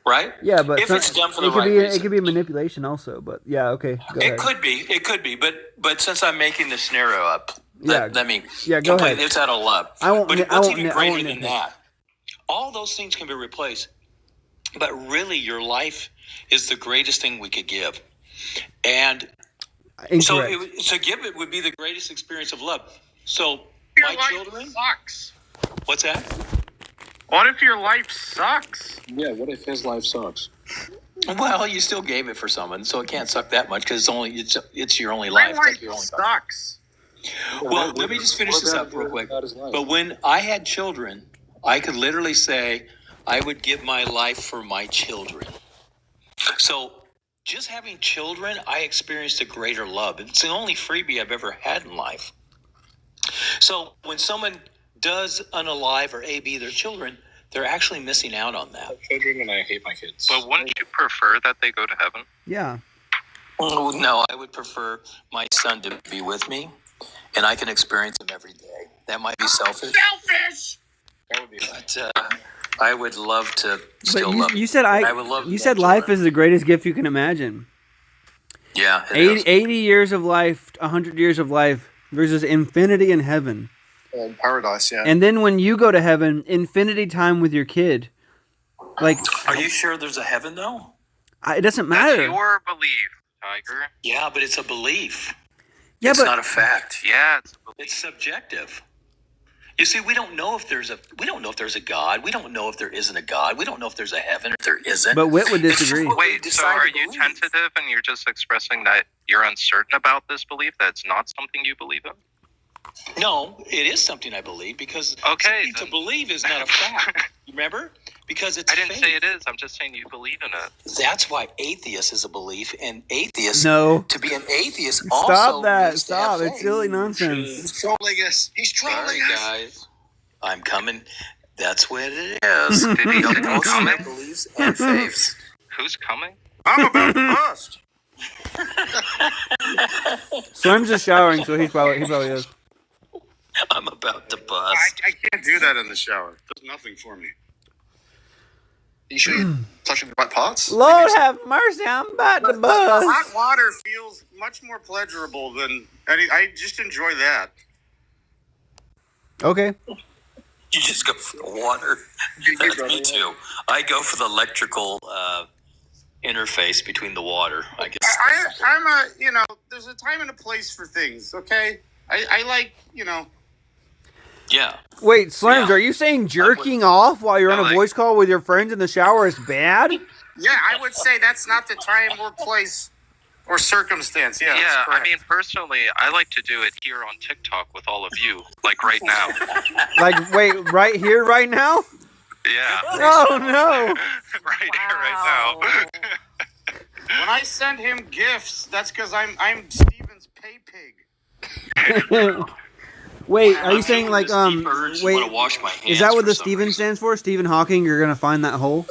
Right? Yeah, but if it's done for the right reason. It could be manipulation also, but yeah, okay. Go ahead. It could be, but since I'm making the scenario up, let me go ahead. It's out of love. What's even greater than that? All those things can be replaced, but really, your life is the greatest thing we could give, and so to give it would be the greatest experience of love. So my children sucks. What's that? What if your life sucks? Yeah, what if his life sucks? Well, you still gave it for someone, so it can't suck that much because it's your only life. My life sucks. Well, let me just finish this up real quick. But when I had children, I could literally say I would give my life for my children. So just having children, I experienced a greater love. It's the only freebie I've ever had in life. So when someone does unalive or AB their children, they're actually missing out on that. Children, and I hate my kids. But wouldn't you prefer that they go to heaven? Yeah. Oh, no, I would prefer my son to be with me, and I can experience him every day. That might be selfish. Selfish. That would be, but I would love to still love. You said I would love. You said life is the greatest gift you can imagine. Yeah. 80 years of life, 100 years of life versus infinity in heaven. Paradise, yeah. And then when you go to heaven, infinity time with your kid. Like, are you sure there's a heaven though? It doesn't matter. That's your belief, Tiger. Yeah, but it's a belief. Yeah, it's not a fact. Yeah, it's subjective. You see, we don't know if there's a God. We don't know if there isn't a God. We don't know if there's a heaven or if there isn't. But Whit would disagree. Wait, so are you tentative and you're just expressing that you're uncertain about this belief, that's not something you believe in? No, it is something I believe because Okay, to believe is not a fact. Remember? Because it's I didn't faith. say it is. I'm just saying you believe in it. That's why atheist is a belief, and atheist. No. To be an atheist Stop also that. means to have Stop. It's faith. silly nonsense. He's trolling us. He's trolling Sorry, us. guys. I'm coming. That's what it is. Did he come in? Beliefs and faiths. Who's coming? I'm about to bust. Slim's just showering, so he probably is. I'm about to bust. I can't do that in the shower. It does nothing for me. You sure you're touching the right parts? Lord have mercy, I'm about to bust. Hot water feels much more pleasurable than I just enjoy that. Okay. You just go for the water. Me too. I go for the electrical interface between the water. I guess. I'm there's a time and a place for things, okay? I like, Yeah. Wait, Slims, are you saying jerking off while you're on a voice call with your friends in the shower is bad? Yeah, I would say that's not the time or place or circumstance. Yeah, Yeah, I mean, personally, I like to do it here on TikTok with all of you, like right now. Like, wait, right here, right now? Yeah. Oh, no. Right here, right now. When I send him gifts, that's because I'm Steven's pay pig. Wait, are you saying like wait? Wash my hands is that what the Steven stands for? Stephen Hawking? You're gonna find that hole?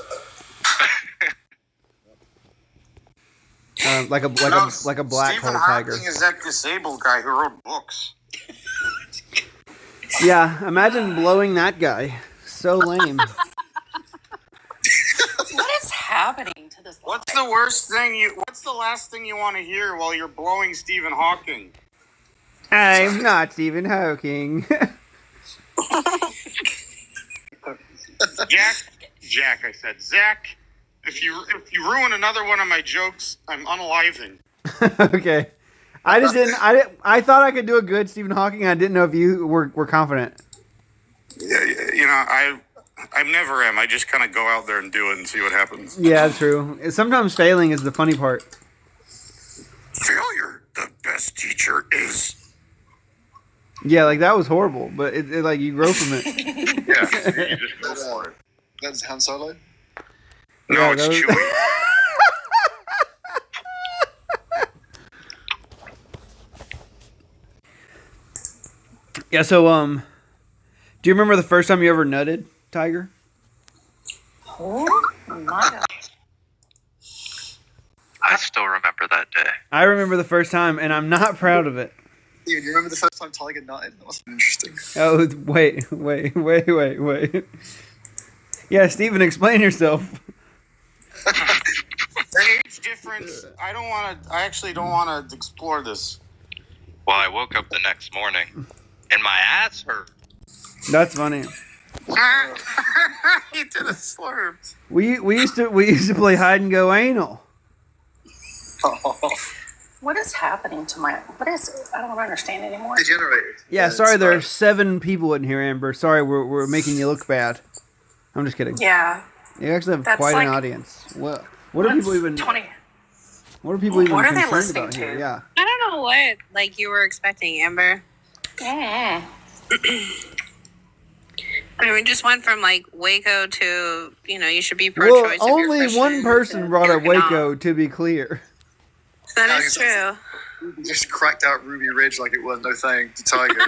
Like a black Stephen hole tiger. Hawking is that disabled guy who wrote books. Yeah, imagine blowing that guy. So lame. What is happening to this? What's the last thing you want to hear while you're blowing Stephen Hawking? I'm not Stephen Hawking. Jack, I said, Zach, if you ruin another one of my jokes, I'm unaliving. Okay. I thought I could do a good Stephen Hawking. I didn't know if you were confident. Yeah, I never am. I just kind of go out there and do it and see what happens. Yeah, true. Sometimes failing is the funny part. Failure, the best teacher is. Yeah, like that was horrible, but it like you grow from it. Yeah, you just go for it. That's Han Solo? No, Yeah, it's that was- Chewie. Yeah, so do you remember the first time you ever nutted, Tiger? Oh my God. I still remember that day. I remember the first time, and I'm not proud of it. Steven, you remember the first time Tiger nutted? That must have been interesting. Oh, wait. Yeah, Steven, explain yourself. The age difference. I actually don't want to explore this. Well, I woke up the next morning and my ass hurt. That's funny. He did a slurp. We used to play hide and go anal. What is happening to my? I don't understand anymore. Degenerated. Yeah, sorry, there are 7 people in here, Amber. Sorry, we're making you look bad. I'm just kidding. Yeah. You actually have That's quite like- an audience. What are people even? 20. What are people even What are they concerned listening about to? here? Yeah. I don't know what you were expecting, Amber. Mm. I mean, we just went from Waco to you should be Well, pro-choice. only one person brought up Waco, to be clear. That is true. Ruby just cracked out Ruby Ridge like it was no thing to Tiger.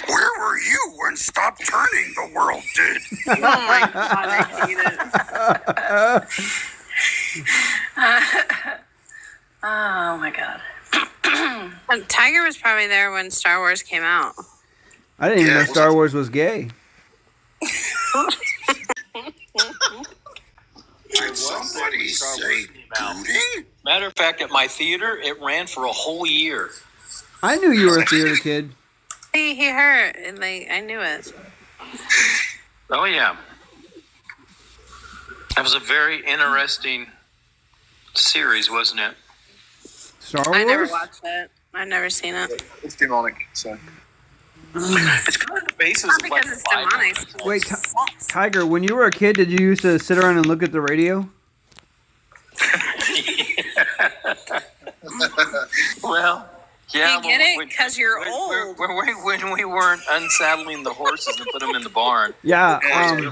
Where were you when Stop Turning the World did? Oh my God, I hate it. Oh my God. Tiger was probably there when Star Wars came out. I didn't even know Star Wars was gay. Did somebody say booting? Matter of fact, at my theater, it ran for a whole year. I knew you were a theater kid. He hurt, and I knew it. Oh yeah, that was a very interesting series, wasn't it? Star Wars? I never watched it. I've never seen it. It's demonic, so. It's kind of the basis Not of because it's demonic. Wait, Tiger, when you were a kid, did you used to sit around and look at the radio? Well, yeah. You get it? Because you're old. When we weren't unsaddling the horses and put them in the barn. Yeah.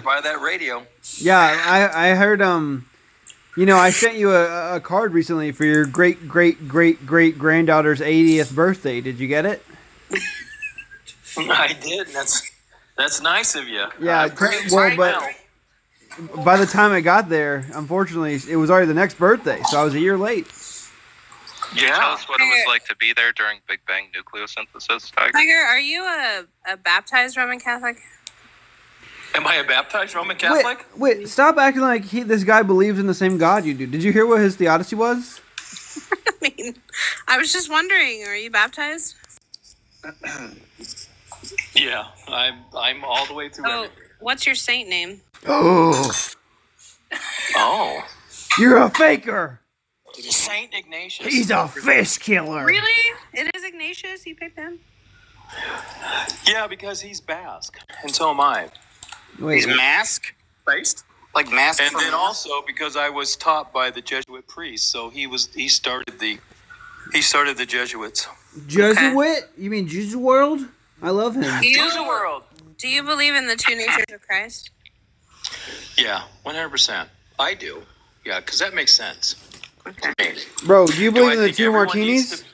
By that radio. Yeah, I heard. I sent you a card recently for your great granddaughter's 80th birthday. Did you get it? I did. That's nice of you. Yeah. But by the time I got there, unfortunately, it was already the next birthday, so I was a year late. Yeah. Tell us what it was like to be there during Big Bang nucleosynthesis, Tiger. Tiger, are you a baptized Roman Catholic? Am I a baptized Roman Catholic? Wait, stop acting like this guy believes in the same God you do. Did you hear what his theodicy was? I mean, I was just wondering, are you baptized? Yeah, I'm all the way through. Oh, what's your saint name? Oh. You're a faker. Saint Ignatius. He's a fish killer. Really? It is Ignatius? You picked him? Yeah, because he's Basque, and so am I. Wait, He's mask-based? Like mask And from then mask? also because I was taught by the Jesuit priest, so he started the Jesuits. Jesuit? You mean Jesus World? I love him. Do you believe in the two natures of Christ? Yeah, 100%. I do. Yeah, because that makes sense. Okay. Bro, do you believe in the think two everyone martinis? needs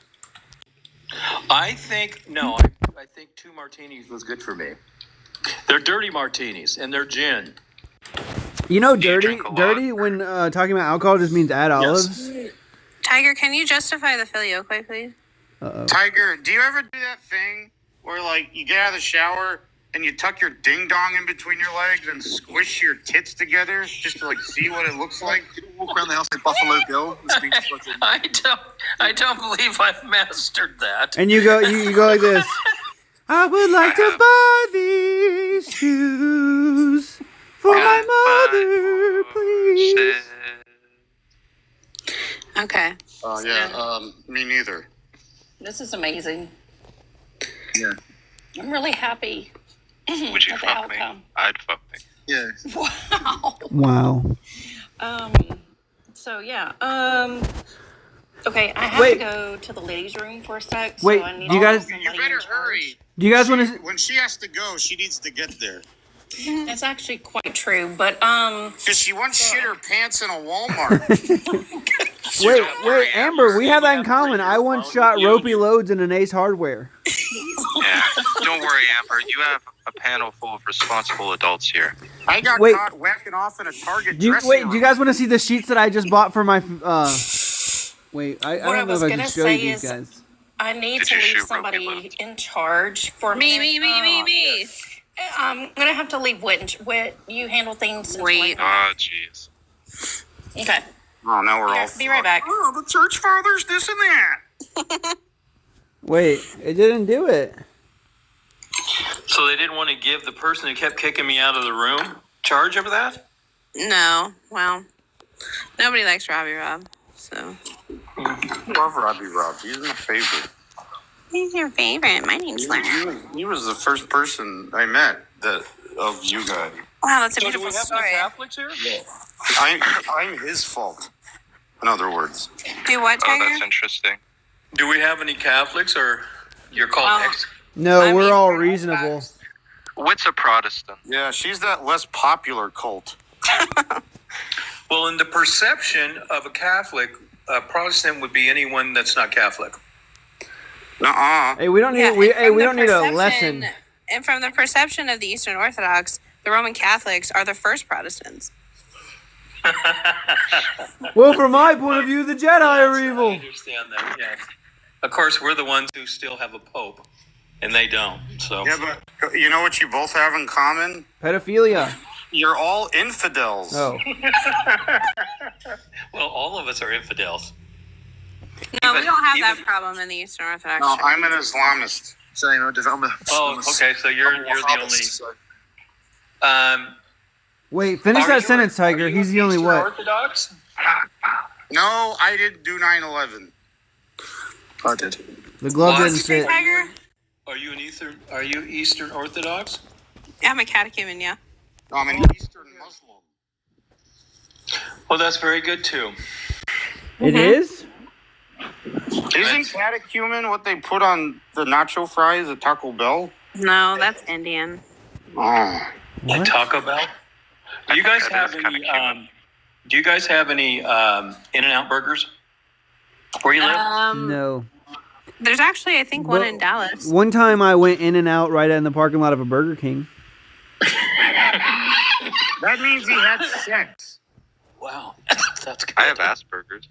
I think I think 2 martinis was good for me. They're dirty martinis and they're gin. Dirty when talking about alcohol just means add olives. Tiger, can you justify the filioque, please? Uh-oh. Tiger, do you ever do that thing where, like, you get out of the shower and you tuck your ding-dong in between your legs and squish your tits together just to, like, see what it looks like? Walk around the house like Buffalo Bill. I don't believe I've mastered that. And you go like this. I would like to buy these shoes for my mother, please. Okay. Me neither. This is amazing. Yeah. I'm really happy. Would you with the fuck me? outcome. I'd fuck me. Yeah. Wow. Wow. So yeah. Okay, I have Wait. to go to the ladies' room for a sec. Wait, so I need do you to guys- get You somebody better in charge. hurry. Do you guys want to? When she has to go, she needs to get there. That's actually quite true, but Because she once shit her pants in a Walmart. Wait, Amber, we have that in common. I once shot ropey loads in an Ace Hardware. Yeah. Don't worry, Amber. You have a panel full of responsible adults here. I got Wait. caught whacking off in a Target Do dressing room. you guys want to see the sheets that I just bought for my? Wait, I What I don't know was if I gonna can show say you these is- guys. I need Did to you leave shoot Ropey somebody loads? in charge for a minute. Me. I'm gonna have to leave Whit. You handle things. Wait. Oh, jeez. Okay. Oh, now we're all. Be right back. Oh, the church fathers, this and that. Wait, it didn't do it. So they didn't want to give the person who kept kicking me out of the room charge of that? No. Well, nobody likes Robbie Rob, so. Love Robbie Rob. He's my favorite. He's your favorite. My name's Lara. He was the first person I met of you guys. Wow, that's a So do beautiful we have no story. Catholics here? I'm his fault. In other words. Do what, Oh, Tiger? that's interesting. Do we have any Catholics, or you're called ex? No, I we're mean, all we're all reasonable. What's a Protestant? Yeah, she's that less popular cult. Well, in the perception of a Catholic, a Protestant would be anyone that's not Catholic. Nuh-uh. Hey, we don't need Yeah, we and from we the don't need a perception- lesson. And from the perception of the Eastern Orthodox, the Roman Catholics are the first Protestants. Well, from my point of view, the Jedi are I evil. understand that, yes. Of course, we're the ones who still have a pope, and they don't. So Yeah, but you know what you both have in common? Pedophilia. You're all infidels. Oh. well, all of us are infidels. No, we don't have that problem in the Eastern Orthodox No, Church. I'm an Islamist. So, I'm Oh, okay. So you're the only. Wait, finish Are that you- sentence, are Tiger. you He's the only Eastern what? Orthodox? No, I didn't do 9/11. I did. The glove What? didn't fit. Tiger? Are you an Eastern? Are you Eastern Orthodox? I'm a catechumen, yeah. No, I'm an Eastern Muslim. Well, that's very good too. It is? Isn't catechumen what they put on the nacho fries at Taco Bell? No, that's Indian. Oh. At Taco Bell. Do you guys have any? Do you guys have any In-N-Out burgers where you live? No. There's actually, I think, one in Dallas. One time I went in and out right in the parking lot of a Burger King. That means he had sex. Wow, that's good. I have Asperger's.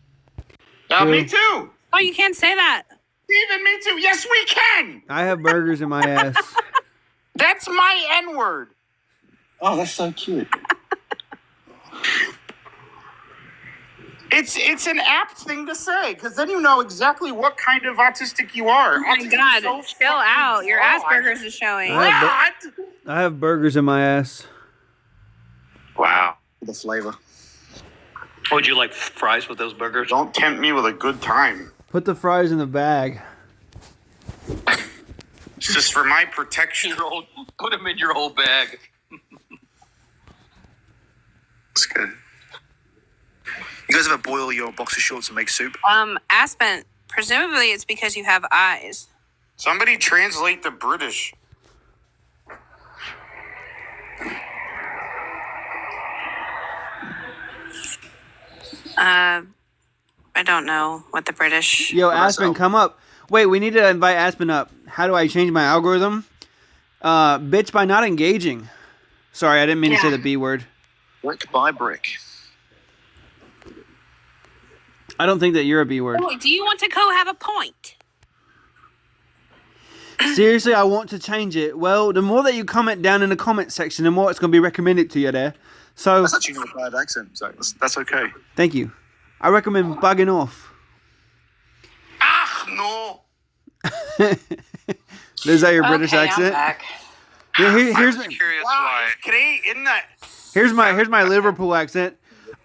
Me too. Oh, you can't say that. Steven, me too. Yes, we can. I have burgers in my ass. That's my N-word. Oh, that's so cute. It's an apt thing to say, because then you know exactly what kind of autistic you are. Oh my God, chill out. Your Asperger's is showing. I have burgers in my ass. Wow. The flavor. Would you like fries with those burgers? Don't tempt me with a good time. Put the fries in the bag. It's just for my protection. Put them in your whole bag. That's good. You guys ever boil your boxer shorts and make soup? Aspen, presumably it's because you have eyes. Somebody translate the British. I don't know what the British... Yo, Aspen, come up. Wait, we need to invite Aspen up. How do I change my algorithm? Bitch, by not engaging. Sorry, I didn't mean to say the B word. Brick by brick. I don't think that you're a B word. Oh, do you want to go have a point? Seriously, I want to change it. Well, the more that you comment down in the comment section, the more it's going to be recommended to you there. So That's actually not a bad accent, so that's okay. Thank you. I recommend bugging off. Ah, no. Is that your British accent? I'm back. Yeah, here's Curious Wow, why. it's great, isn't it? here's my Liverpool accent.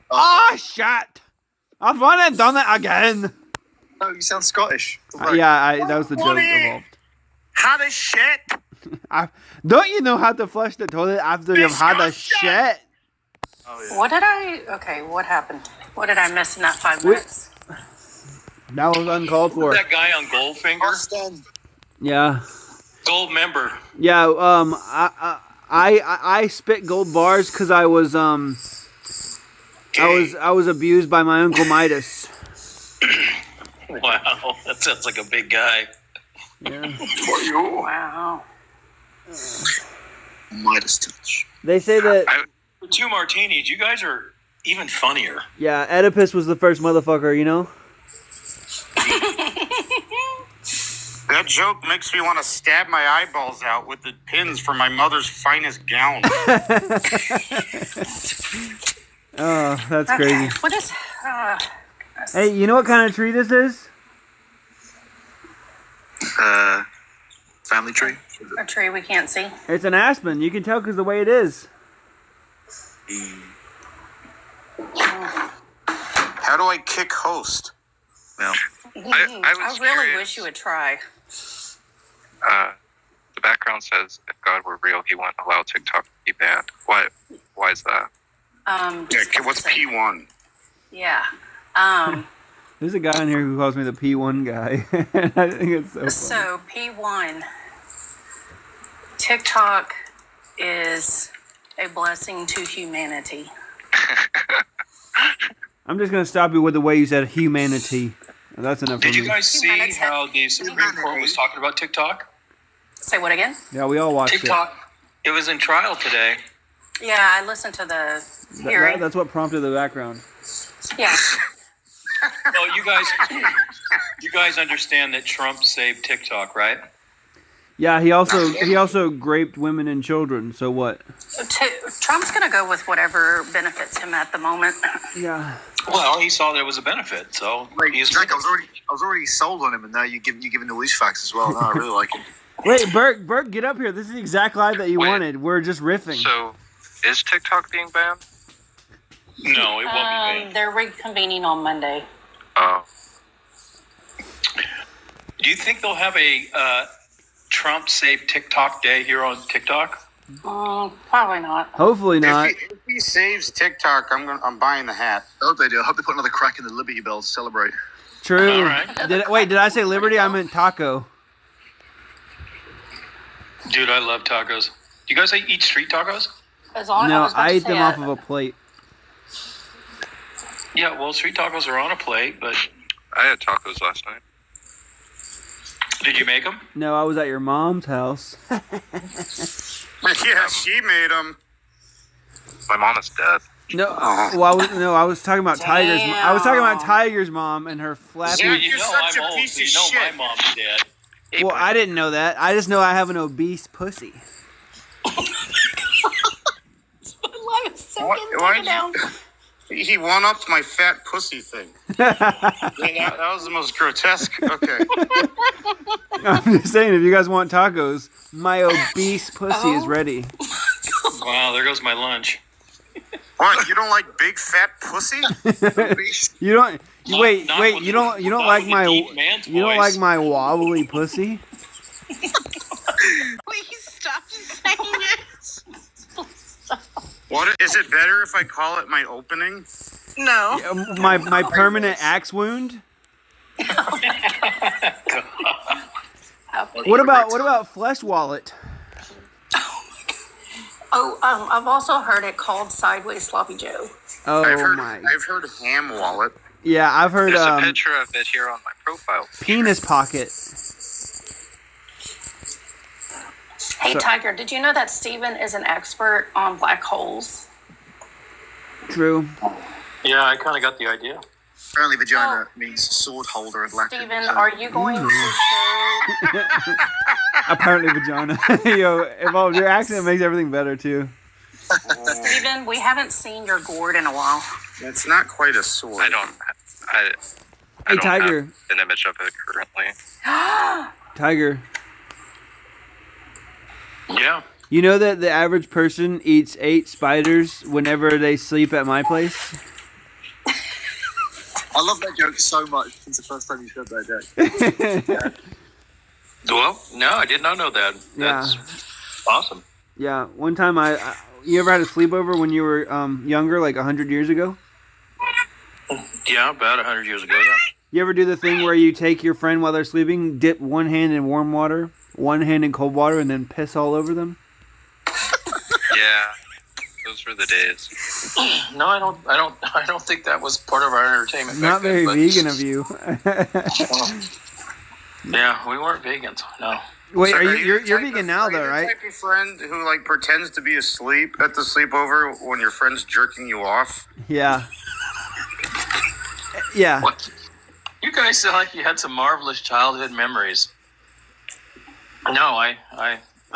Oh, shit! I've gone and done it again. Oh, you sound Scottish. Yeah, that was the joke involved. How the shit? Don't you know how to flush the toilet after you've had a shit? Oh, yeah. What did I? Okay, what happened? What did I miss in that 5 minutes? That was uncalled for. That guy on Goldfinger? Yeah. Gold member. Yeah, I spit gold bars because I was abused by my Uncle Midas. Wow, that sounds like a big guy. Yeah. For you. Wow. Midas touch. They say that For 2 martinis, you guys are even funnier. yeah, Oedipus was the first motherfucker, you know? That joke makes me want to stab my eyeballs out with the pins from my mother's finest gown. Oh, that's crazy. What is? Hey, you know what kind of tree this is? Family tree. A tree we can't see. It's an aspen. You can tell because the way it is. How do I kick host? Well, I really wish you would try. The background says if God were real, he wouldn't allow TikTok to be banned. Why is that? What's P1? Yeah. There's a guy in here who calls me the P1 guy. I think it's so funny. So P1, TikTok is a blessing to humanity. I'm just going to stop you with the way you said humanity. That's enough for Did me. you guys see how the Supreme Court was talking about TikTok? Say what again? Yeah, we all watched TikTok. It was in trial today. Yeah, I listened to the hearing. That's what prompted the background. Yeah. Well, you guys understand that Trump saved TikTok, right? Yeah, he also raped women and children. So what? Trump's going to go with whatever benefits him at the moment. Yeah. Well, he saw there was a benefit, so Jack, I was already sold on him, and now you're giving all these facts as well. No, I really like him. Wait, Bert, get up here. This is the exact live that you wanted. We're just riffing. So, is TikTok being banned? No, it won't be banned. They're reconvening on Monday. Oh. Do you think they'll have a Trump Save TikTok Day here on TikTok? Probably not. Hopefully not. If he saves TikTok, I'm buying the hat. I hope they do. I hope they put another crack in the Liberty Bell to celebrate. True. All right. Did I say Liberty? I meant taco. Dude, I love tacos. Do you guys eat street tacos? No, I ate them off of a plate. Yeah, well, street tacos are on a plate, but I had tacos last night. did you make them? No, I was at your mom's house. Yeah, she made them. My mom is dead. No, I was talking about Tiger's. I was talking about Tiger's mom and her flappy. Yeah, you know I'm old, so you know my mom's dead. Well, I didn't know that. I just know I have an obese pussy. He one-upped my fat pussy thing. that was the most grotesque. Okay. I'm just saying, if you guys want tacos, my obese pussy is ready. Wow, there goes my lunch. What? You don't like big fat pussy? You don't. Wait. You don't like with my. deep man's You don't voice. like my wobbly pussy. Please stop saying it. What is it better if I call it my opening? No. My permanent axe wound. What about flesh wallet? Oh, I've also heard it called Sideways Sloppy Joe. Oh I've heard ham wallet. Yeah, I've heard There's a picture of it here on my profile. penis pocket. Hey, So- Tiger, did you know that Steven is an expert on black holes? True. Yeah, I kind of got the idea. Apparently, vagina means sword holder in Latin. Steven, are you going to show... Apparently vagina. Yo, if your accent makes everything better too. Steven, we haven't seen your gourd in a while. It's not quite a sword. I don't Hey, Tiger. have an image of it currently. Tiger. Yeah. You know that the average person eats 8 spiders whenever they sleep at my place? I love that joke so much since the first time you said that joke. Well, no, I did not know that. That's awesome. Yeah, one time you ever had a sleepover when you were younger, like 100 years ago? Yeah, about 100 years ago, yeah. You ever do the thing where you take your friend while they're sleeping, dip one hand in warm water, one hand in cold water, and then piss all over them? Yeah, those were the days. No, I don't think that was part of our entertainment. Not back very then, vegan of you. Yeah, we weren't vegans. No. Wait, So you're the type vegan now, though, the right? type of friend who like pretends to be asleep at the sleepover when your friend's jerking you off? Yeah. Yeah. What? You guys sound like you had some marvelous childhood memories. No, I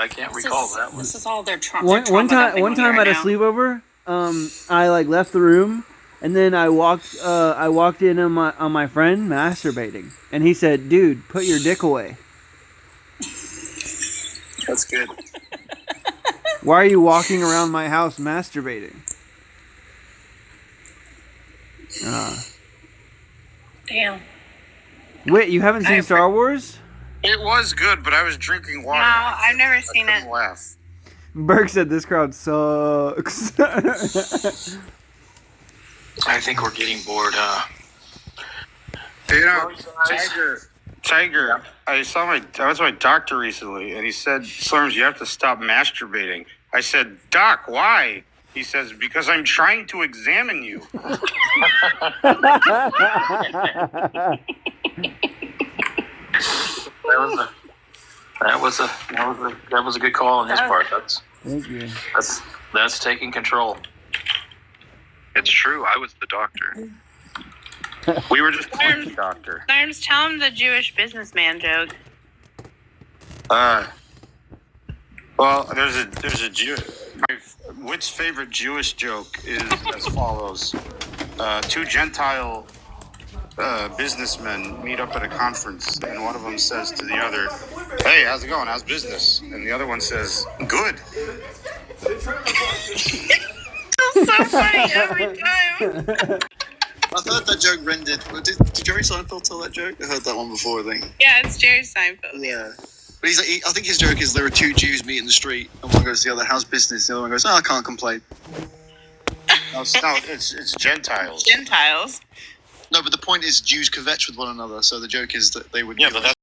can't recall that one. This is all their trauma. One time at a sleepover, I like left the room, and then I walked in on my friend masturbating, and he said, "Dude, put your dick away." That's good. Why are you walking around my house masturbating? Damn. Wait, you haven't seen Star Wars? It was good, but I was drinking water. No, I've never seen it. Laugh. Burke said this crowd sucks. I think we're getting bored, You know, Tiger, I went to my doctor recently, and he said, Slurms, you have to stop masturbating. I said, Doc, why? He says, because I'm trying to examine you. That was a good call on his part. Thank you. That's taking control. It's true. I was the doctor. We were just calling the doctor. Slurms, tell him the Jewish businessman joke. Well, there's a Jew. Whit's favorite Jewish joke is as follows: 2 Gentile businessmen meet up at a conference, and one of them says to the other, "Hey, how's it going? How's business?" And the other one says, "Good." So funny every time. I've heard that joke rendered. Did Jerry Seinfeld tell that joke? I heard that one before, I think. Yeah, it's Jerry Seinfeld. Yeah. But he's like, I think his joke is there are 2 Jews meet in the street, and one goes to the other, how's business? The other one goes, I can't complain. No, it's Gentiles. Gentiles. No, but the point is Jews kvetch with one another. So the joke is that they would. Yeah, but